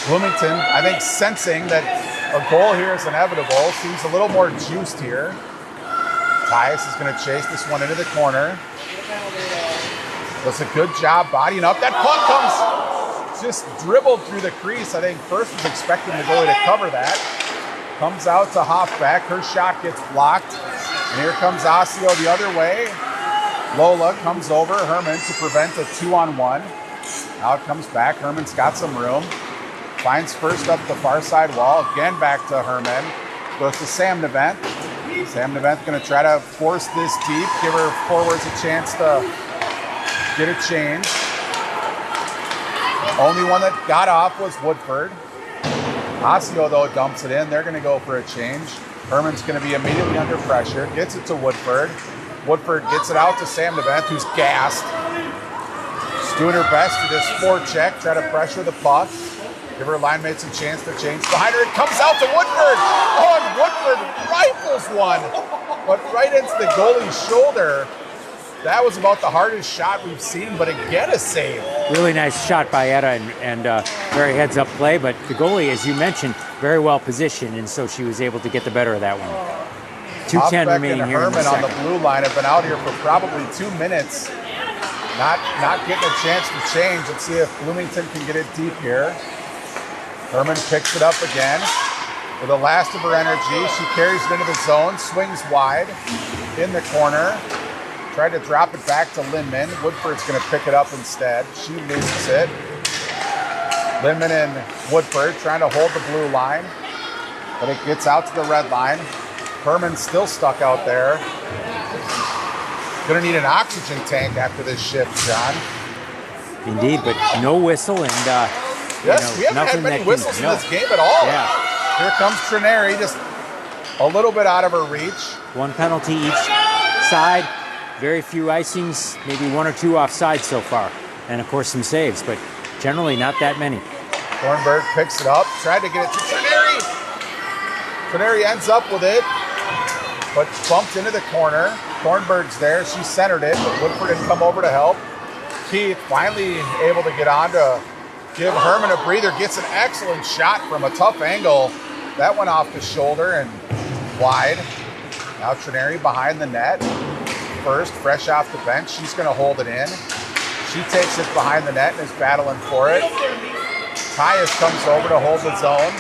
Bloomington, I think, sensing that a goal here is inevitable, seems a little more juiced here. Tyus is going to chase this one into the corner. Does a good job bodying up. That puck comes just dribbled through the crease. I think First was expecting the goalie to cover that. Comes out to Hoffbeck. Her shot gets blocked. And here comes Osseo the other way. Lola comes over Herman to prevent a 2-on-1. Now it comes back. Herman's got some room. Finds First up the far side wall. Again back to Herman. Goes to Sam Nevent. Sam Nevent's going to try to force this deep. Give her forwards a chance to get a change. Only one that got off was Woodford. Osseo, though, dumps it in. They're going to go for a change. Herman's going to be immediately under pressure. Gets it to Woodford. Woodford gets it out to Sam Nevent, who's gassed. She's doing her best to just forecheck, try to pressure the puck. Give her line mates a chance to change. Behind her, it comes out to Woodford. Oh, and Woodford rifles one, but right into the goalie's shoulder. That was about the hardest shot we've seen, but again, a save. Really nice shot by Etta and very heads-up play, but the goalie, as you mentioned, very well positioned, and so she was able to get the better of that one. 2:10 remaining here in the second. Herman on the blue line have been out here for probably 2 minutes, not getting a chance to change. Let's see if Bloomington can get it deep here. Herman picks it up again. With the last of her energy, she carries it into the zone, swings wide in the corner. Tried to drop it back to Lindman. Woodford's going to pick it up instead. She loses it. Lindman and Woodford trying to hold the blue line, but it gets out to the red line. Herman's still stuck out there. Gonna need an oxygen tank after this shift, John. Indeed, but no whistle, and yes, we haven't had many whistles in this game at all. Yeah. Here comes Trineri, just a little bit out of her reach. One penalty each side. Very few icings, maybe one or two offside so far. And of course some saves, but generally not that many. Thornburg picks it up, tried to get it to Trineri. Trineri ends up with it, but bumped into the corner. Thornburg's there, she centered it, but Woodford didn't come over to help. Keith finally able to get on to give Herman a breather, gets an excellent shot from a tough angle. That went off the shoulder and wide. Now Trineri behind the net. First, fresh off the bench, she's gonna hold it in. She takes it behind the net and is battling for it. Tyus comes over to hold the zone.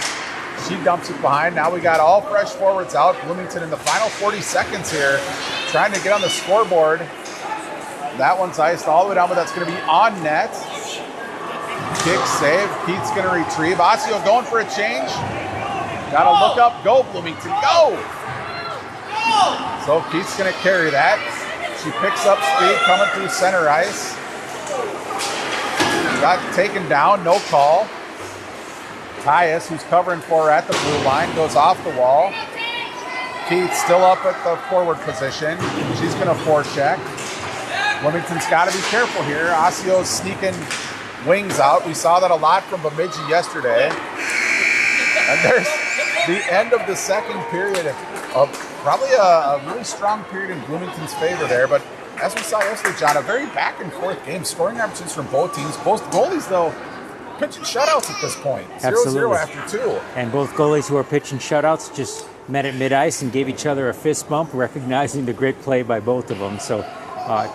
She dumps it behind. Now we got all fresh forwards out. Bloomington in the final 40 seconds here, trying to get on the scoreboard. That one's iced all the way down, but that's going to be on net. Kick save. Keith's going to retrieve. Osseo going for a change. Got to look up. Go, Bloomington. Go! So Keith's going to carry that. She picks up speed coming through center ice. Got taken down. No call. Tyus, who's covering for her at the blue line, goes off the wall. Keith still up at the forward position. She's going to forecheck. Bloomington's got to be careful here. Osseo's sneaking wings out. We saw that a lot from Bemidji yesterday. And there's the end of the second period of probably a really strong period in Bloomington's favor there. But as we saw yesterday, John, a very back and forth game. Scoring opportunities from both teams. Both goalies, though, pitching shutouts at this point. 0-0 after two. And both goalies who are pitching shutouts just met at mid-ice and gave each other a fist bump, recognizing the great play by both of them. So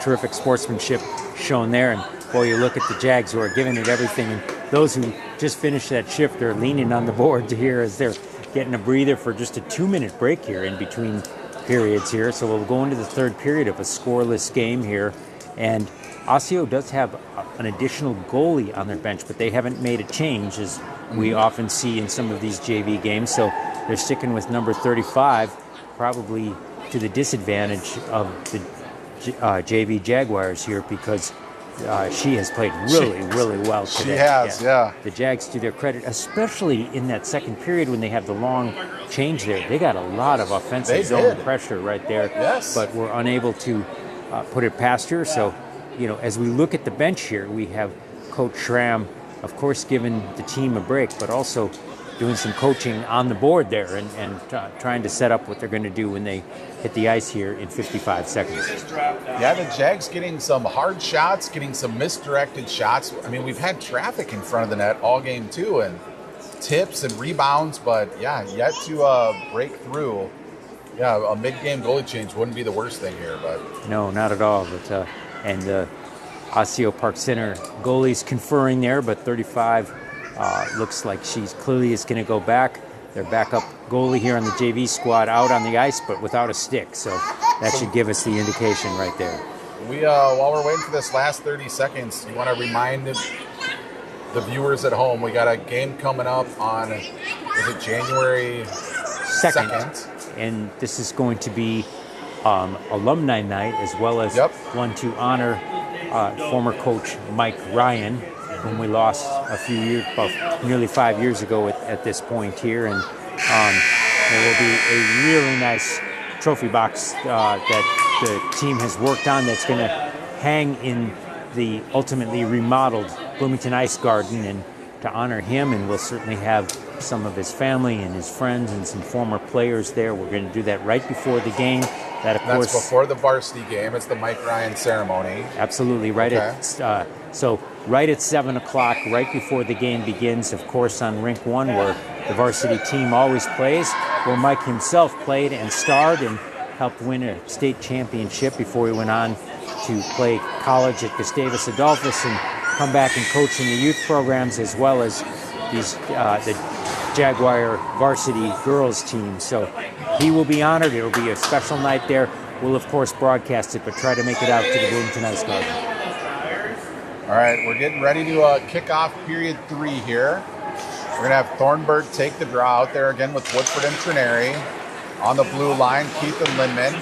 terrific sportsmanship shown there. And boy, you look at the Jags who are giving it everything. And those who just finished that shift are leaning on the board to here as they're getting a breather for just a 2-minute break here in between periods here. So we'll go into the third period of a scoreless game here. And Osseo does have an additional goalie on their bench, but they haven't made a change, as we often see in some of these JV games. So they're sticking with number 35, probably to the disadvantage of the JV Jaguars here, because she has played really well today. She has, yeah. The Jags, to their credit, especially in that second period when they have the long change there, they got a lot of offensive zone pressure right there. Yes. But were unable to put it past her. So, you know, as we look at the bench here, we have Coach Schramm, of course, giving the team a break, but also doing some coaching on the board there and trying to set up what they're going to do when they hit the ice here in 55 seconds. Yeah, the Jags getting some hard shots, getting some misdirected shots. I mean, we've had traffic in front of the net all game too, and tips and rebounds, but yeah, yet to break through. Yeah, a mid-game goalie change wouldn't be the worst thing here, but no, not at all. But and Osseo Park Center goalies conferring there, but 35 looks like she's clearly is going to go back. Their backup goalie here on the JV squad out on the ice, but without a stick. So that should give us the indication right there. We while we're waiting for this last 30 seconds, you want to remind the viewers at home, we got a game coming up on, is it January 2nd? And this is going to be alumni night, as well as one to honor former coach Mike Ryan, whom we lost a few years, about nearly 5 years ago at this point here. And there will be a really nice trophy box that the team has worked on that's going to hang in the ultimately remodeled Bloomington Ice Garden, and to honor him. And we'll certainly have some of his family and his friends and some former players there. We're going to do that right before the game. That, of course, that's before the varsity game. It's the Mike Ryan ceremony. Absolutely, right. Okay. So right at 7 o'clock, right before the game begins, of course, on Rink 1, where the varsity team always plays, where Mike himself played and starred and helped win a state championship before he went on to play college at Gustavus Adolphus and come back and coach in the youth programs, as well as these the Jaguar varsity girls team. So he will be honored. It will be a special night there. We'll, of course, broadcast it, but try to make it out to the Bloomington Ice Garden. All right, we're getting ready to kick off period 3 here. We're going to have Thornburg take the draw out there again with Woodford and Trineri. On the blue line, Keith and Lindman.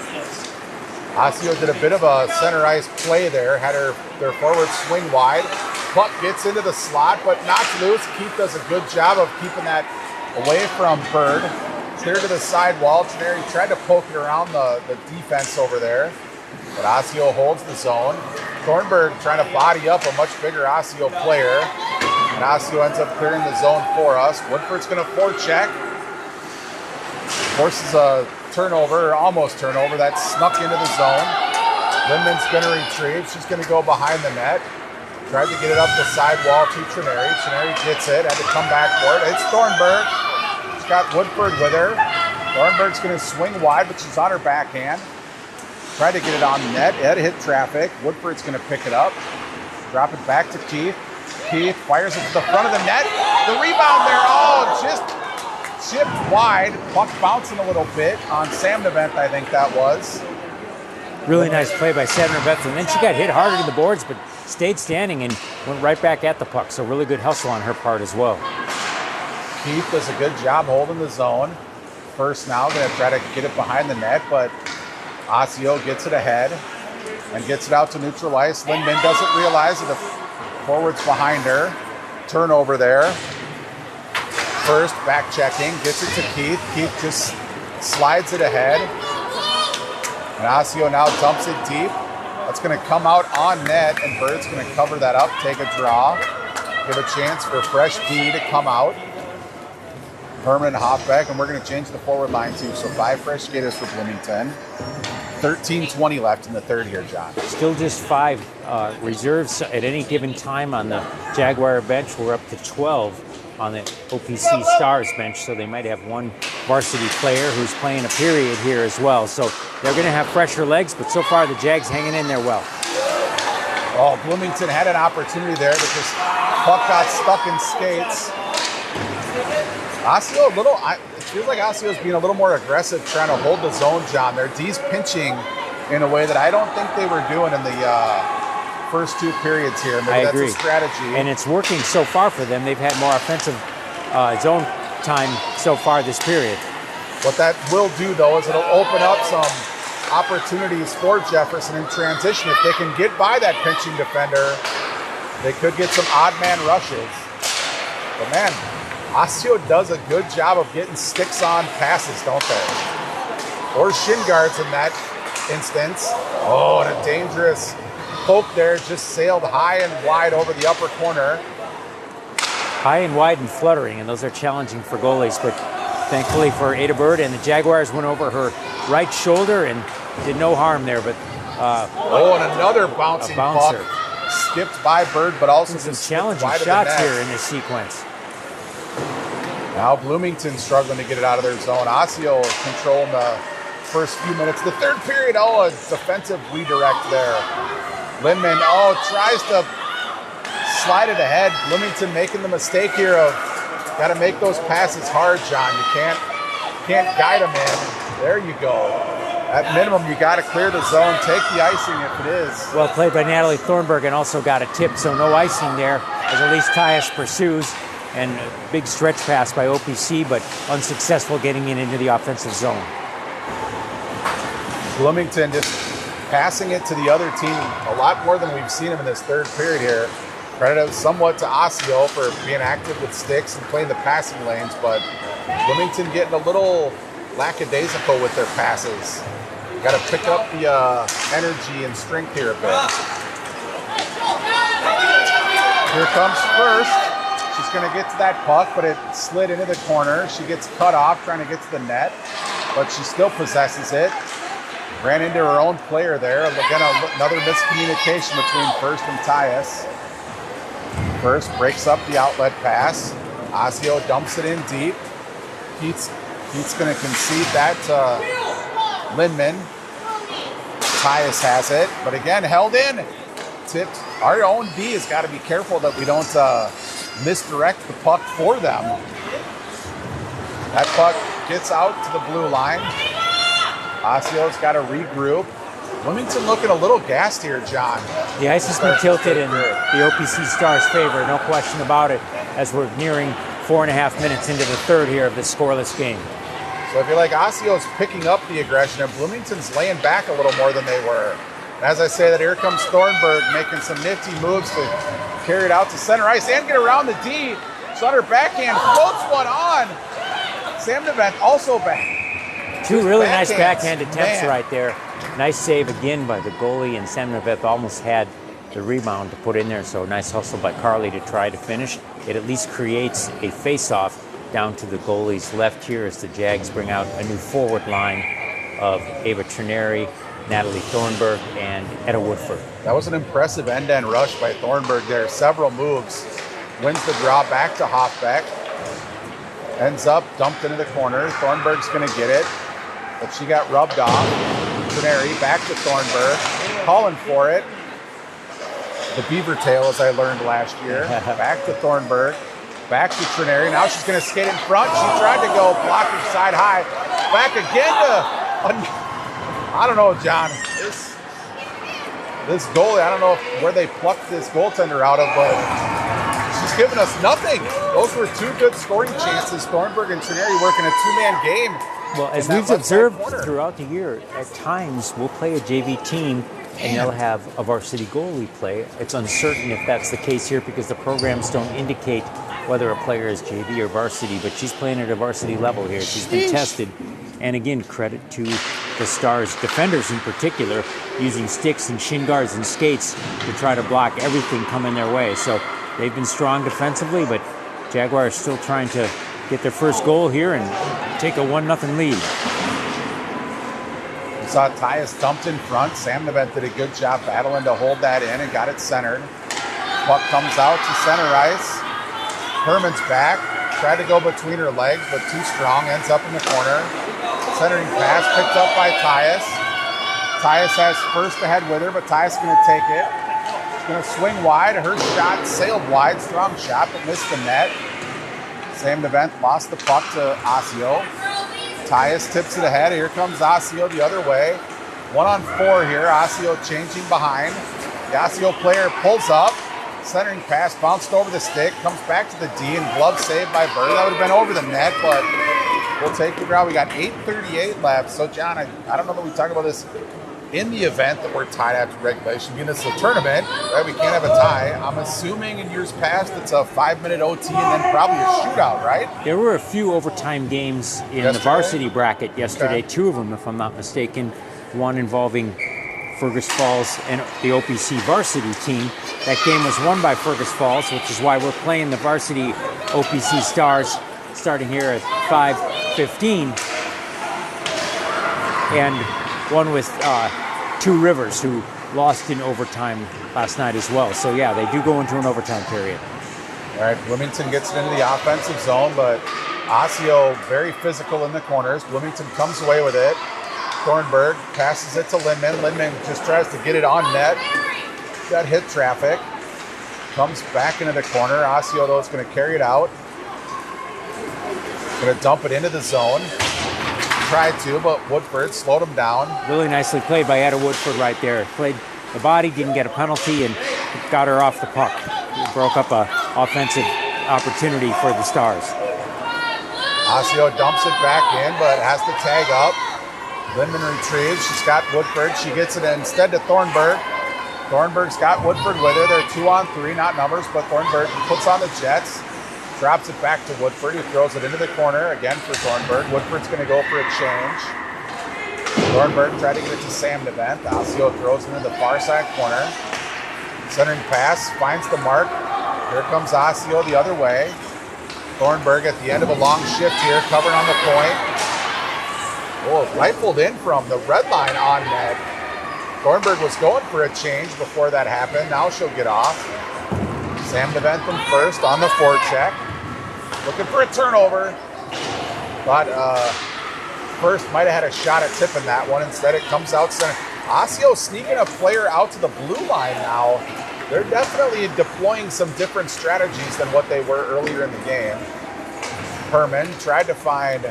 Osseo did a bit of a center ice play there, had their forward swing wide. Puck gets into the slot, but knocks loose. Keith does a good job of keeping that away from Bird. Clear to the side wall. He tried to poke it around the defense over there, but Osseo holds the zone. Thornburg trying to body up a much bigger Osseo player, and Osseo ends up clearing the zone for us. Woodford's going to forecheck. Forces a turnover, or almost turnover, that snuck into the zone. Lindman's going to retrieve. She's going to go behind the net. Tried to get it up the side wall to Trineri. Trineri gets it, had to come back for it. It's Thornburg. She's got Woodford with her. Thornburg's going to swing wide, but she's on her backhand. Tried to get it on net. It hit traffic. Woodford's going to pick it up. Drop it back to Keith. Keith fires it to the front of the net. The rebound there, just chipped wide. Puck bouncing a little bit on Sam Nevent, I think that was. Really nice play by Sam Nevent. And then she got hit harder to the boards, but stayed standing and went right back at the puck. So really good hustle on her part as well. Keith does a good job holding the zone. First now, going to try to get it behind the net, but Osseo gets it ahead and gets it out to neutral ice. Lindman doesn't realize that the forward's behind her. Turnover there. First, back checking, gets it to Keith. Keith just slides it ahead. And Osseo now dumps it deep. That's going to come out on net, and Bird's going to cover that up, take a draw, give a chance for fresh D to come out. Herman and Hoffbeck, and we're going to change the forward line too. So 5 fresh skaters for Bloomington. 13:20 left in the third here, John. Still just 5 reserves at any given time on the Jaguar bench. We're up to 12 on the OPC Stars bench, so they might have one varsity player who's playing a period here as well. So they're going to have fresher legs, but so far the Jags hanging in there well. Oh, Bloomington had an opportunity there because puck got stuck in skates. Osseo it feels like Osseo's being a little more aggressive trying to hold the zone, John. Their D's pinching in a way that I don't think they were doing in the first 2 periods here. Maybe I that's agree. a strategy. And it's working so far for them. They've had more offensive zone time so far this period. What that will do, though, is it'll open up some opportunities for Jefferson in transition. If they can get by that pinching defender, they could get some odd man rushes. But man, Osseo does a good job of getting sticks on passes, don't they? Or shin guards in that instance. Oh, and a dangerous poke there, just sailed high and wide over the upper corner. High and wide and fluttering, and those are challenging for goalies, but thankfully for Ada Bird, and the Jaguars went over her right shoulder and did no harm there. But and another bouncing puck. Skipped by Bird, but also some just challenging shots here in this sequence. Now Bloomington struggling to get it out of their zone. Osseo controlling the first few minutes. The third period, a defensive redirect there. Lindman, tries to slide it ahead. Bloomington making the mistake here of got to make those passes hard, John. You can't guide them in. There you go. At minimum, you got to clear the zone, take the icing if it is. Well played by Natalie Thornburg, and also got a tip, so no icing there as Elise Tyus pursues. And a big stretch pass by OPC, but unsuccessful getting into the offensive zone. Bloomington just passing it to the other team a lot more than we've seen them in this third period here. Credit somewhat to Osseo for being active with sticks and playing the passing lanes, but Bloomington getting a little lackadaisical with their passes. Got to pick up the energy and strength here a bit. Here comes first. She's going to get to that puck, but it slid into the corner. She gets cut off trying to get to the net, but she still possesses it. Ran into her own player there. Again, another miscommunication between First and Tyus. First breaks up the outlet pass. Osseo dumps it in deep. Pete's going to concede that to Lindman. Tyus has it, but again, held in. Tipped. Our own D has got to be careful that we don't misdirect the puck for them. That puck gets out to the blue line. Osseo's got to regroup. Bloomington looking a little gassed here, John. The ice has been tilted in the OPC Stars' favor, no question about it, as we're nearing 4.5 minutes into the third here of this scoreless game. So I feel like Osseo's picking up the aggression and Bloomington's laying back a little more than they were. And as I say that, here comes Thornburg making some nifty moves to carry it out to center ice and get around the D. Sutter backhand floats one on. Sam Nevent also back. Two really nice backhand attempts right there. Nice save again by the goalie, and Sam Neveth almost had the rebound to put in there. So nice hustle by Carly to try to finish. It at least creates a face-off down to the goalie's left here as the Jags bring out a new forward line of Ava Trineri, Natalie Thornburg, and Etta Woodford. That was an impressive end-to-end rush by Thornburg there. Several moves. Wins the draw back to Hoffbeck. Ends up dumped into the corner. Thornburg's going to get it, but she got rubbed off. Trineri back to Thornburg, calling for it. The beaver tail, as I learned last year. Back to Thornburg. Back to Trineri. Now she's going to skate in front. She tried to go blocking side high. Back again to, I don't know, John. This goalie, I don't know where they plucked this goaltender out of, but she's given us nothing. Those were two good scoring chances. Thornburg and Trineri working a two-man game. Well, as we've observed throughout the year, at times we'll play a JV team and they'll have a varsity goalie play. It's uncertain if that's the case here because the programs don't indicate whether a player is JV or varsity, but she's playing at a varsity level here. She's been tested. And again, credit to the Stars defenders in particular, using sticks and shin guards and skates to try to block everything coming their way. So they've been strong defensively, but Jaguars still trying to get their first goal here and take a 1-0 lead. We saw Tyus dumped in front. Sam Nevent did a good job battling to hold that in and got it centered. Puck comes out to center ice. Herman's back. Tried to go between her legs, but too strong. Ends up in the corner. Centering pass picked up by Tyus. Tyus has first ahead with her, but Tyus going to take it. She's going to swing wide. Her shot sailed wide. Strong shot, but missed the net. Sam Nevent lost the puck to Osseo. Tyus tips it ahead. Here comes Osseo the other way. 1-on-4 here. Osseo changing behind. The Osseo player pulls up. Centering pass bounced over the stick. Comes back to the D and glove saved by Bird. That would have been over the net, but we'll take the draw. We got 8:38 left. So, John, I don't know that we talk about this in the event that we're tied after regulation. Being this is a tournament, right? We can't have a tie. I'm assuming in years past it's a 5-minute OT and then probably a shootout, right? There were a few overtime games in the varsity bracket yesterday. Okay. 2 of them, if I'm not mistaken. One involving Fergus Falls and the OPC varsity team. That game was won by Fergus Falls, which is why we're playing the varsity OPC Stars starting here at 5:15. And one with Two Rivers, who lost in overtime last night as well. So, yeah, they do go into an overtime period. All right, Bloomington gets it into the offensive zone, but Osseo very physical in the corners. Bloomington comes away with it. Thornburg passes it to Lindman. Lindman just tries to get it on net. Got hit traffic. Comes back into the corner. Osseo, though, is going to carry it out. Going to dump it into the zone. Tried to, but Woodford slowed him down. Really nicely played by Etta Woodford right there. Played the body, didn't get a penalty, and got her off the puck. It broke up an offensive opportunity for the Stars. Osseo dumps it back in, but has to tag up. Lindman retrieves. She's got Woodford. She gets it instead to Thornburg. Thornburg's got Woodford with her. They're 2-on-3, not numbers, but Thornburg puts on the Jets. Drops it back to Woodford, who throws it into the corner again for Thornburg. Woodford's going to go for a change. Thornburg tried to get it to Sam Nevent. Osseo throws it into the far side corner. Centering pass, finds the mark. Here comes Osseo the other way. Thornburg at the end of a long shift here, covering on the point. Oh, rifled in from the red line on net. Thornburg was going for a change before that happened. Now she'll get off. Sam Nevent first on the forecheck. Looking for a turnover. But first might have had a shot at tipping that one. Instead, it comes out center. Osseo sneaking a player out to the blue line now. They're definitely deploying some different strategies than what they were earlier in the game. Herman tried to find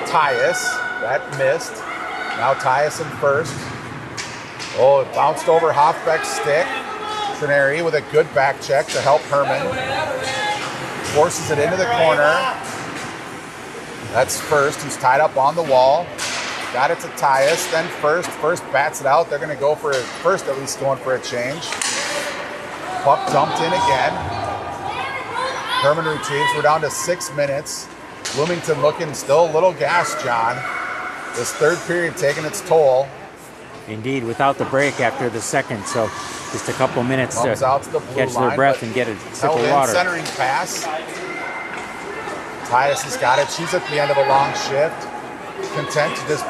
Tyus. That missed. Now Tyus in first. Oh, it bounced over Hoffbeck's stick. Trineri with a good back check to help Herman. Forces it into the corner. That's First, who's tied up on the wall. Got it to Tyus, then First. First bats it out. They're going to go for it. First, at least going for a change. Puck dumped in again. Herman retrieves. We're down to 6 minutes. Bloomington looking still a little gassed, John. This third period taking its toll. Indeed, without the break after the second, so just a couple minutes to out to the blue catch line, their breath and get a sip of water. Centering pass. Tyus has got it. She's at the end of a long shift. Content to just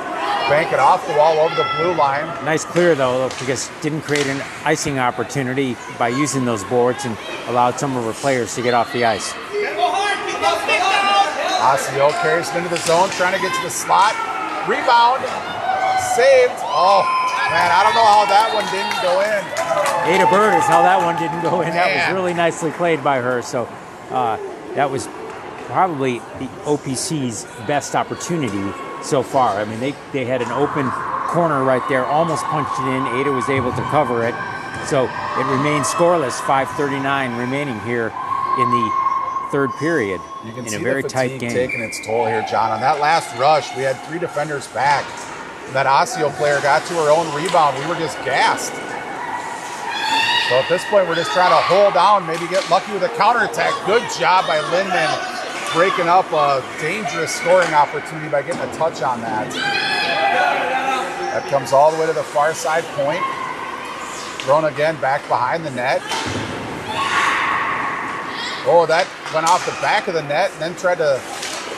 bank it off the wall over the blue line. Nice clear, though, because didn't create an icing opportunity by using those boards and allowed some of her players to get off the ice. Osseo carries it into the zone, trying to get to the slot. Rebound. Saved. Oh, man, I don't know how that one didn't go in. Ada Bird is how that one didn't go in. Man. That was really nicely played by her. So that was probably the OPC's best opportunity so far. I mean, they had an open corner right there, almost punched it in. Ada was able to cover it. So it remains scoreless, 5:39 remaining here in the third period. You can in see a very the tight fatigue game. taking its toll here, John. On that last rush, we had 3 defenders back. That Osseo player got to her own rebound. We were just gassed. So at this point, we're just trying to hold down, maybe get lucky with a counterattack. Good job by Lindman breaking up a dangerous scoring opportunity by getting a touch on that. That comes all the way to the far side point. Thrown again back behind the net. Oh, that went off the back of the net and then tried to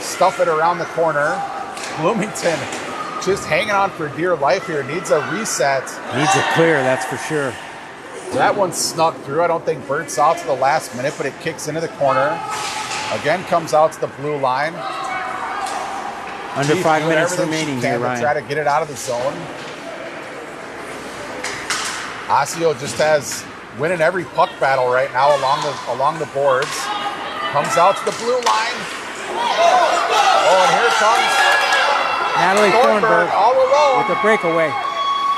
stuff it around the corner. Bloomington just hanging on for dear life here. Needs a reset. Needs a clear, that's for sure. That one snuck through. I don't think Bird saw it to the last minute, but it kicks into the corner. Again, comes out to the blue line. Under 5 minutes remaining here, Ryan. Try to get it out of the zone. Osseo just has winning every puck battle right now along the boards. Comes out to the blue line. Oh, and here comes Natalie Thornburg all alone with a breakaway.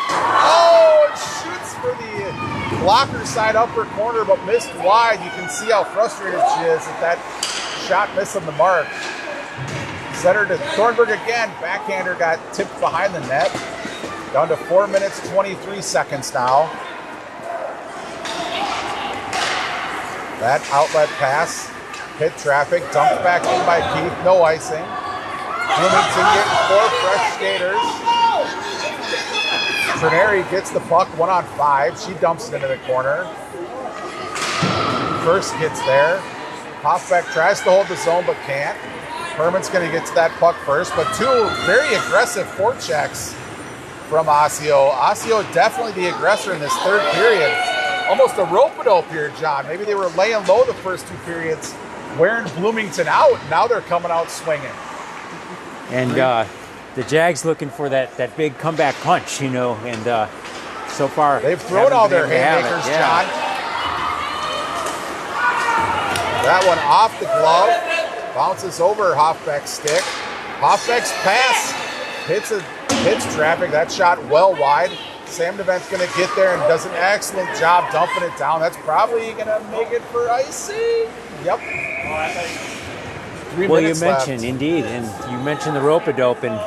Oh, it shoots for the blocker side upper corner, but missed wide. You can see how frustrated she is at that shot missing the mark. Center to Thornburg again. Backhander got tipped behind the net. Down to 4 minutes, 23 seconds now. That outlet pass hit traffic, dumped back in by Keith. No icing. Bloomington getting 4 fresh skaters. Trineri gets the puck 1-on-5. She dumps it into the corner. First gets there. Hoffbeck tries to hold the zone but can't. Herman's going to get to that puck first, but 2 very aggressive forechecks from Osseo. Osseo definitely the aggressor in this third period. Almost a rope-a-dope here, John. Maybe they were laying low the first 2 periods, wearing Bloomington out. Now they're coming out swinging. And the Jags looking for that big comeback punch, and so far they've thrown all their haymakers, John. That one off the glove, bounces over Hoffbeck's stick. Hoffbeck's pass hits traffic. That shot well wide. Sam DeVent's going to get there and does an excellent job dumping it down. That's probably going to make it for icing. Yep. 3 well, minutes you mentioned, left. Indeed, and you mentioned the rope-a-dope, and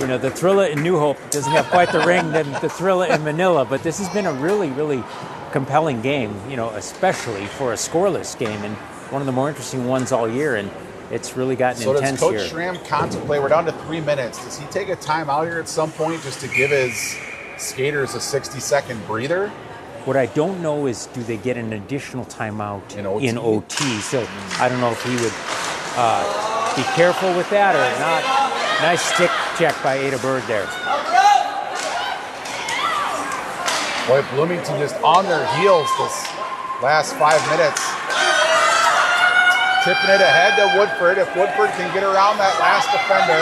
the Thrilla in New Hope doesn't have quite the ring than the Thrilla in Manila, but this has been a really, really compelling game, especially for a scoreless game, and one of the more interesting ones all year, and it's really gotten intense here. So does Coach Schramm contemplate, we're down to 3 minutes, does he take a timeout here at some point just to give his skaters a 60-second breather? What I don't know is, do they get an additional timeout in OT? So I don't know if he would be careful with that or not. Nice stick check by Ada Bird there. Boy, Bloomington just on their heels this last 5 minutes. Tipping it ahead to Woodford. If Woodford can get around that last defender,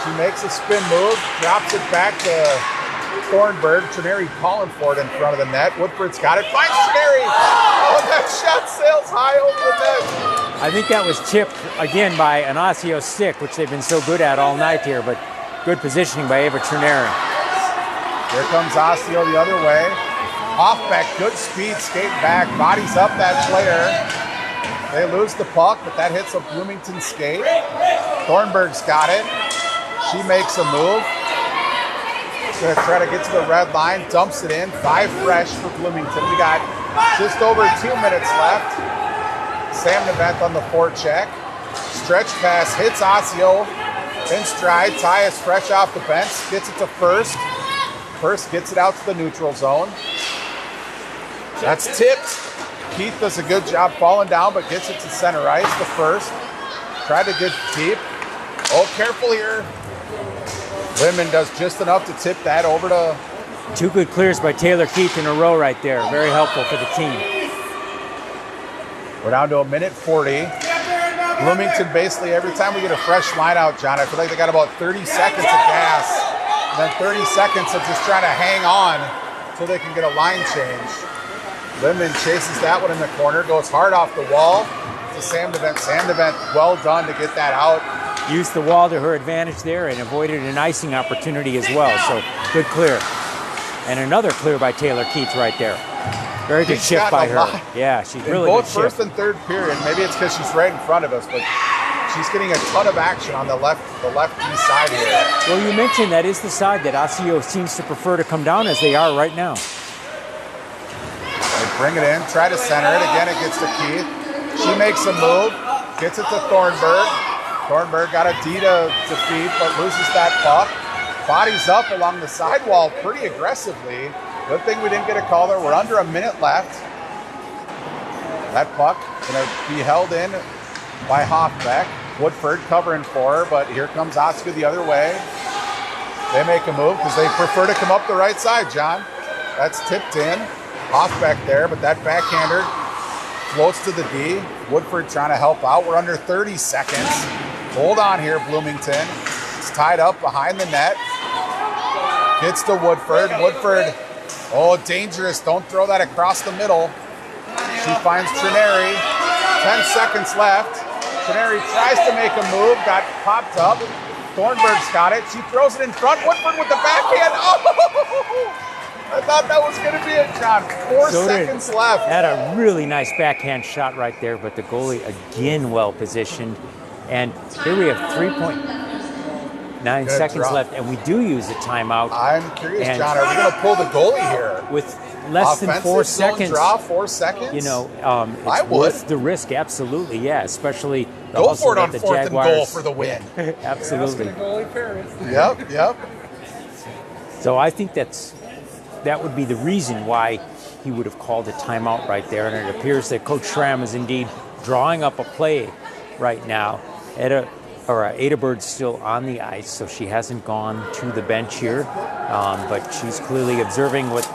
she makes a spin move, drops it back to Thornburg. Trineri calling for it in front of the net. Woodford's got it, finds Trineri. Oh, that shot sails high over the net. I think that was chipped again by an Osseo stick, which they've been so good at all night here, but good positioning by Ava Trineri. Here comes Osseo the other way. Hoffbeck, good speed, skating back, bodies up that player. They lose the puck, but that hits a Bloomington skate. Thornburg's got it. She makes a move. Gonna try to get to the red line, dumps it in. 5 fresh for Bloomington. We got just over 2 minutes left. Sam Nevent on the forecheck. Stretch pass hits Osseo in stride. Ty is fresh off the bench, gets it to First. First gets it out to the neutral zone. That's tipped. Keith does a good job falling down, but gets it to center ice to First. Tried to get deep. Oh, careful here. Lindman does just enough to tip that over to... 2 good clears by Taylor Keith in a row right there. Very helpful for the team. We're down to 1:40. Bloomington, basically, every time we get a fresh line out, John, I feel like they got about 30 seconds of gas. And then 30 seconds of just trying to hang on so they can get a line change. Lindman chases that one in the corner, goes hard off the wall to Sam Nevent. Sam Nevent, well done to get that out. Used the wall to her advantage there and avoided an icing opportunity as well. So good clear. And another clear by Taylor Keith right there. Very good shift by her. Yeah, she's really good shift. Both first and third period. Maybe it's because she's right in front of us, but she's getting a ton of action on the left east side here. Well, you mentioned that is the side that Osseo seems to prefer to come down as they are right now. They bring it in, try to center it. Again, it gets to Keith. She makes a move, gets it to Thornburg. Thornburg got a D to feed, but loses that puck. Bodies up along the sidewall pretty aggressively. Good thing we didn't get a call there. We're under a minute left. That puck going to be held in by Hoffbeck. Woodford covering for her, but here comes Osseo the other way. They make a move because they prefer to come up the right side, John. That's tipped in. Hoffbeck there, but that backhander floats to the D. Woodford trying to help out. We're under 30 seconds. Hold on here, Bloomington. It's tied up behind the net. Gets to Woodford. Woodford, oh, dangerous. Don't throw that across the middle. She finds Trineri. 10 seconds left. Trineri tries to make a move. Got popped up. Thornburg's got it. She throws it in front. Woodford with the backhand. Oh! I thought that was going to be it, John. 4 seconds left. Had a really nice backhand shot right there, but the goalie again well positioned. And here we have 3.9 seconds left, and we do use a timeout. I'm curious, John, are we going to pull the goalie here? With less than 4 seconds. Draw 4 seconds? You know, I it's would. worth the risk, absolutely, yeah, especially go for it on the 4th Jaguars. and goal for the win. Absolutely. Yep. So I think that would be the reason why he would have called a timeout right there. And it appears that Coach Schramm is indeed drawing up a play right now. Ada Bird's still on the ice, so she hasn't gone to the bench here. But she's clearly observing what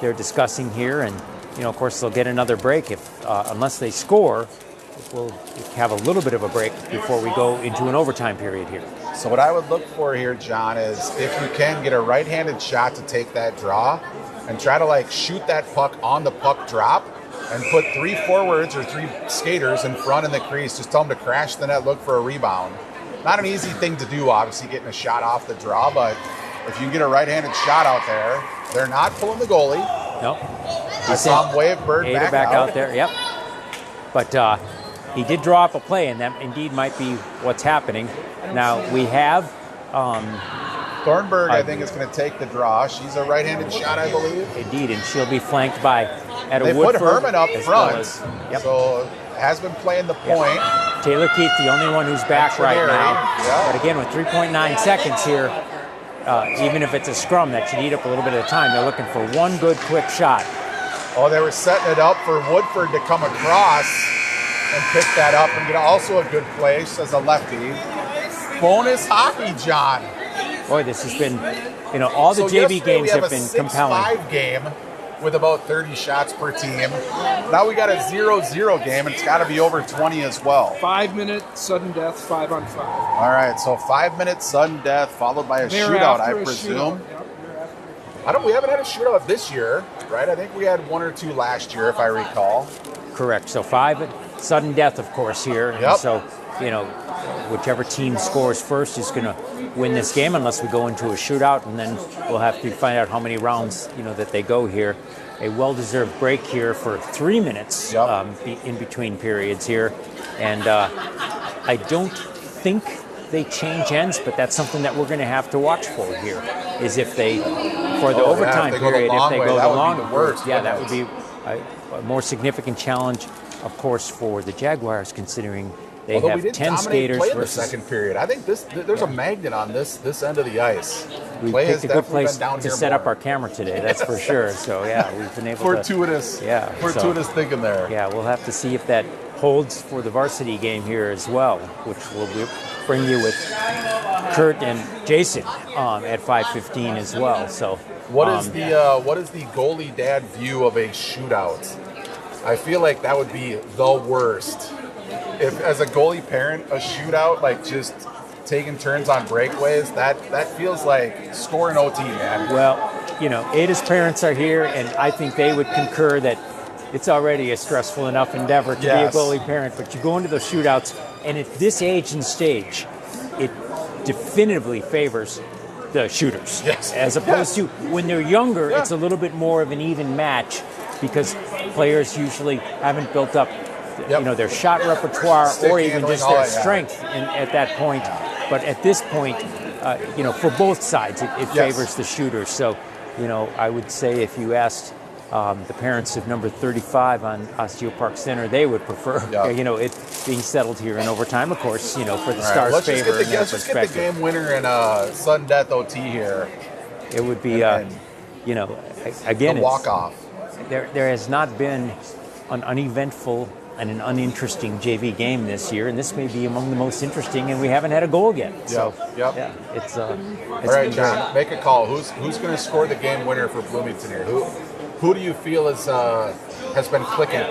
they're discussing here. And, you know, of course, they'll get another break unless they score. We'll have a little bit of a break before we go into an overtime period here. So what I would look for here, John, is if you can get a right-handed shot to take that draw and try to shoot that puck on the puck drop and put 3 forwards or 3 skaters in front in the crease. Just tell them to crash the net, look for a rebound. Not an easy thing to do, obviously, getting a shot off the draw, but if you can get a right-handed shot out there, they're not pulling the goalie. Nope. I saw him wave Bird back out there, yep. But he did draw up a play, and that indeed might be what's happening. Now, we have... Thornburg, I think, is going to take the draw. She's a right-handed shot, I believe. Indeed, and she'll be flanked by Etta They Woodford. put Herman up front, yep. so has been playing the point. Yep. Taylor Keith, the only one who's back right now. Yep. But again, with 3.9 seconds here, even if it's a scrum, that should eat up a little bit of time. They're looking for one good, quick shot. Oh, they were setting it up for Woodford to come across and pick that up and get also a good place as a lefty. Bonus hockey, John. Boy, this has been, all the JV games have been compelling. We have a 6-5 game with about 30 shots per team. Now we got a 0-0 game, and it's got to be over 20 as well. 5-minute sudden death, 5-on-5. All right, so 5-minute sudden death followed by a shootout, I presume. We haven't had a shootout this year, right? I think we had 1 or 2 last year, if I recall. Correct. So 5 sudden death, of course, here. Yep. And so, whichever team scores first is going to win this game, unless we go into a shootout, and then we'll have to find out how many rounds that they go here. A well-deserved break here for 3 minutes in between periods here, and I don't think they change ends, but that's something that we're going to have to watch for here. Is if they, for the overtime period, if they go the long worst. Yeah, that would be a more significant challenge, of course, for the Jaguars, considering they have 10 skaters play versus in the second period. I think there's a magnet on this end of the ice. We picked a good place to set up our camera today. That's for sure. So we've been able fortuitous thinking there. Yeah, we'll have to see if that holds for the varsity game here as well, which will bring you with Kurt and Jason at 5:15 as well. So what is the goalie dad view of a shootout? I feel like that would be the worst. If as a goalie parent, a shootout, like just taking turns on breakaways, that feels like scoring OT, man. Well, Ada's parents are here, and I think they would concur that it's already a stressful enough endeavor to be a goalie parent, but you go into those shootouts, and at this age and stage, it definitively favors the shooters. Yes. As opposed to when they're younger, it's a little bit more of an even match because players usually haven't built up their shot repertoire or even just their strength at that point. But at this point, for both sides, it favors the shooters. So, I would say if you asked the parents of number 35 on Osseo Park Center, they would prefer, it being settled here in overtime, of course, for the Stars' favor. Let's just get the game winner in sudden death OT here. It would be, again, a walk-off. There has not been an uneventful and an uninteresting JV game this year, and this may be among the most interesting, and we haven't had a goal yet. So, it's all right, John, make a call. Who's going to score the game winner for Bloomington here? Who do you feel has been clicking?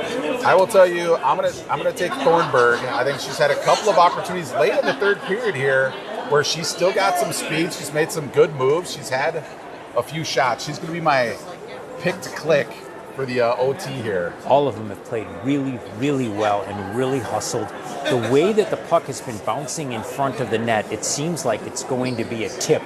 I will tell you, I'm gonna take Thornburg. I think she's had a couple of opportunities late in the third period here where she's still got some speed. She's made some good moves. She's had a few shots. She's going to be my pick to click for the OT here. All of them have played really, really well and really hustled. The way that the puck has been bouncing in front of the net, it seems like it's going to be a tip.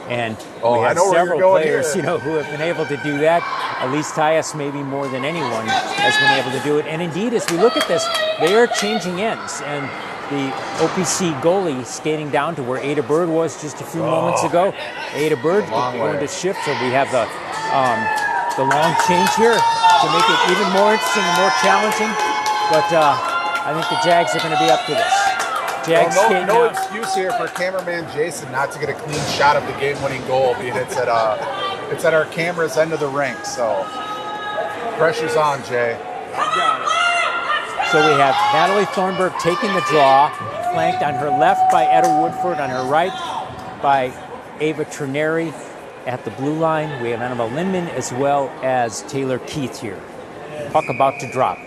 And we have several players, who have been able to do that. Elise Tyus, maybe more than anyone, has been able to do it. And indeed, as we look at this, they are changing ends. And the OPC goalie skating down to where Ada Bird was just a few moments ago. Ada Bird going to shift, so we have the long change here to make it even more interesting and more challenging. But I think the Jags are going to be up to this. Jags no excuse here for cameraman Jason not to get a clean shot of the game-winning goal, being it's at our camera's end of the rink. So pressure's on, Jay. So we have Natalie Thornburg taking the draw, flanked on her left by Etta Woodford, on her right by Ava Trineri. At the blue line, we have Annabelle Lindman as well as Taylor Keith here. Puck about to drop.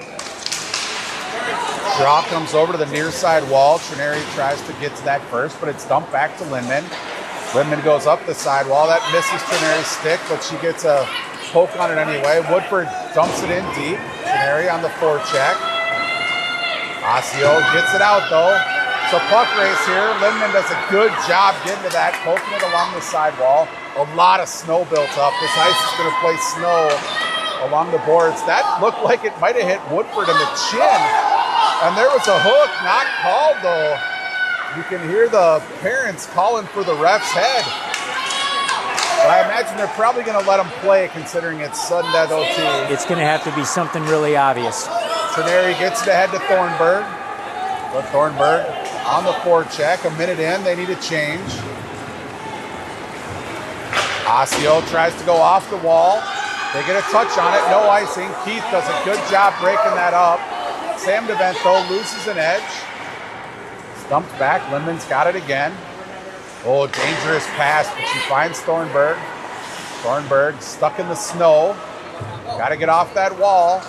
Draw comes over to the near side wall. Trineri tries to get to that first, but it's dumped back to Lindman. Lindman goes up the side wall. That misses Trineri's stick, but she gets a poke on it anyway. Woodford dumps it in deep. Trineri on the forecheck. Osseo gets it out, though. It's a puck race here. Lindman does a good job getting to that, poking it along the sidewall. A lot of snow built up. This ice is going to play snow along the boards. That looked like it might have hit Woodford in the chin. And there was a hook, not called, though. You can hear the parents calling for the ref's head. But I imagine they're probably going to let him play, considering it's sudden death OT. It's going to have to be something really obvious. Trineri gets it ahead to Thornburg. But Thornburg on the forecheck. A minute in, they need a change. Osseo tries to go off the wall. They get a touch on it, no icing. Keith does a good job breaking that up. Sam DeVent, though, loses an edge. Stumped back, Lindman's got it again. Oh, dangerous pass, but she finds Thornburg. Thornburg stuck in the snow. Got to get off that wall.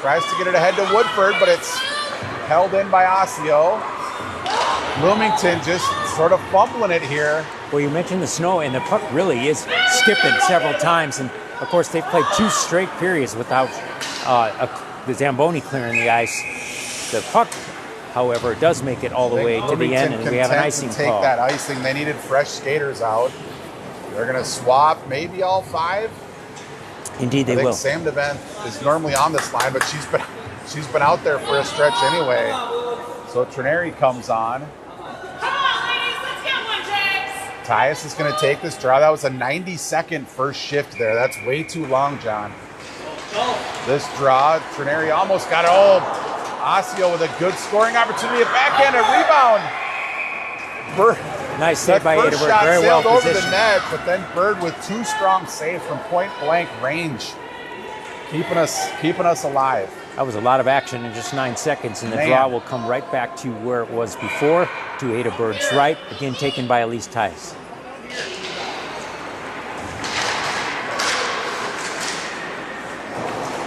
Tries to get it ahead to Woodford, but it's held in by Osseo. Bloomington just sort of fumbling it here. Well, you mentioned the snow, and the puck really is skipping several times. And, of course, they've played 2 straight periods without the Zamboni clearing the ice. The puck However, it does make it all the way to the end, and we have an icing take call. that icing. They needed fresh skaters out. They're going to swap maybe all 5. Indeed, they I think will. Sam DeVent is normally on this line, but she's been out there for a stretch anyway. So Trineri comes on. Tyus is going to take this draw. That was a 90-second first shift there. That's way too long, John. This draw, Trineri almost got it. Oh, Osseo with a good scoring opportunity. A backhand, a rebound. Nice save by Ada Bird. Very well over positioned. the net, but then Bird with 2 strong saves from point-blank range, keeping us alive. That was a lot of action in just 9 seconds, and the draw will come right back to where it was before, to Ada Bird's right, again taken by Elise Tice.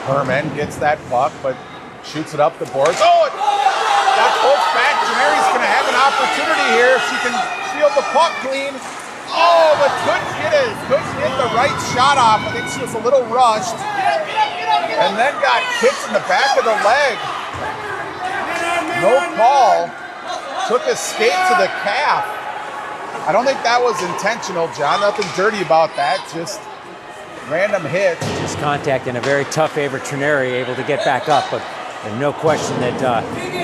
Herman gets that puck, but shoots it up the boards. Oh, that pulls back. Trineri's going to have an opportunity here if she can field the puck clean. Oh, but couldn't get the right shot off. I think she was a little rushed. And then got kicked in the back of the leg. No call. Took a skate to the calf. I don't think that was intentional, John. Nothing dirty about that. Just random hit. Just contact and a very tough Ava Trineri, able to get back up, but no question that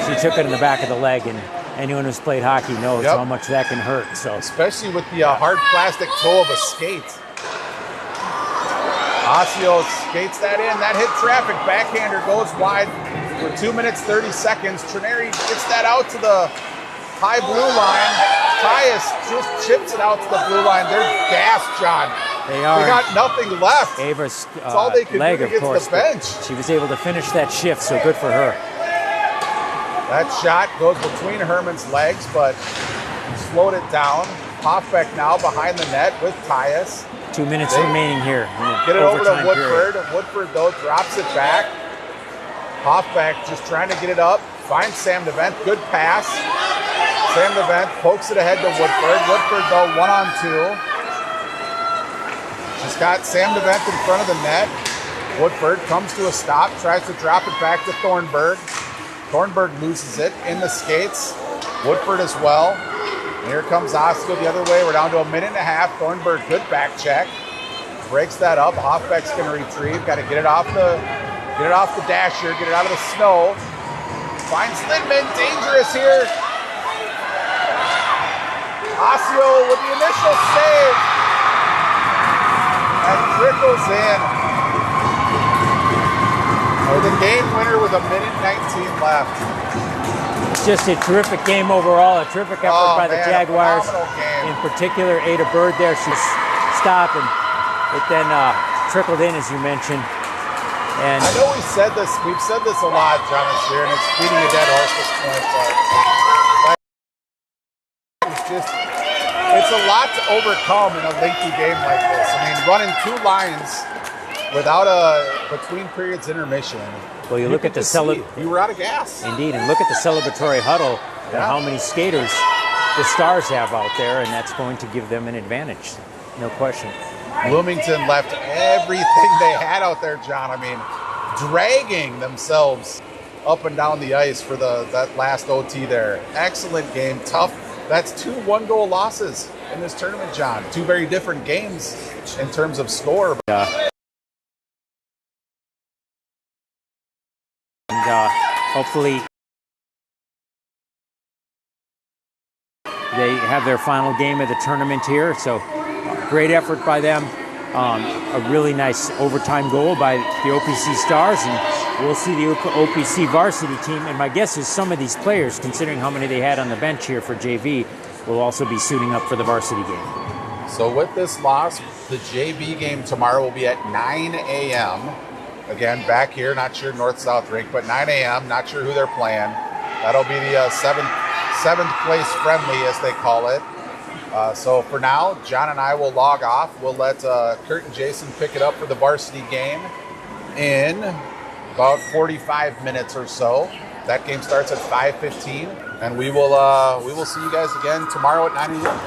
she took it in the back of the leg, and anyone who's played hockey knows how much that can hurt. So, especially with the hard plastic toe of a skate. Osseo skates that in. That hit traffic. Backhander goes wide for 2 minutes, 30 seconds. Trineri gets that out to the high blue line. Tyus just chips it out to the blue line. They're gassed, John. They are. They got nothing left. Ava's That's all they could leg, do to of get course. to the bench. She was able to finish that shift, so good for her. That shot goes between Herman's legs, but slowed it down. Hoffbeck now behind the net with Tyus. 2 minutes remaining here. Get it over to Woodford. Woodford, though, drops it back. Hoffbeck just trying to get it up. Finds Sam DeVent. Good pass. Sam DeVent pokes it ahead to Woodford. Woodford, though, 1-on-2. She's got Sam DeVent in front of the net. Woodford comes to a stop, tries to drop it back to Thornburg. Thornburg loses it in the skates. Woodford as well. And here comes Osseo the other way. We're down to 1.5 minutes. Thornburg, good back check. Breaks that up. Hoffbeck's going to retrieve. Got to get it off the dasher. Get it out of the snow. Finds Lindman. Dangerous here. Osseo with the initial save. And trickles in. The game winner with 1:19 left. It's just a terrific game overall, a terrific effort by the Jaguars. In particular, Ada Bird there, she stopped, and it then trickled in, as you mentioned. And I know we've said this a lot, John, this year, and it's beating a dead horse at this point, but it's a lot to overcome in a lengthy game like this. I mean, running 2 lines without a between periods intermission. Well, you look at the you were out of gas. Indeed, and look at the celebratory huddle and how many skaters the Stars have out there, and that's going to give them an advantage, no question. Bloomington left everything they had out there, John. I mean, dragging themselves up and down the ice for that last OT there. Excellent game, tough. That's 2 one-goal losses in this tournament, John. 2 very different games in terms of score. And hopefully they have their final game of the tournament here. So great effort by them. A really nice overtime goal by the OPC Stars, and we'll see the OPC varsity team. And my guess is some of these players, considering how many they had on the bench here for JV, will also be suiting up for the varsity game. So with this loss, the JV game tomorrow will be at 9 a.m. Again, back here, not sure north-south rink, but 9 a.m., not sure who they're playing. That'll be the seventh place friendly, as they call it. So for now, John and I will log off. We'll let Kurt and Jason pick it up for the varsity game in about 45 minutes or so. That game starts at 5:15, and we will see you guys again tomorrow at 9 a.m.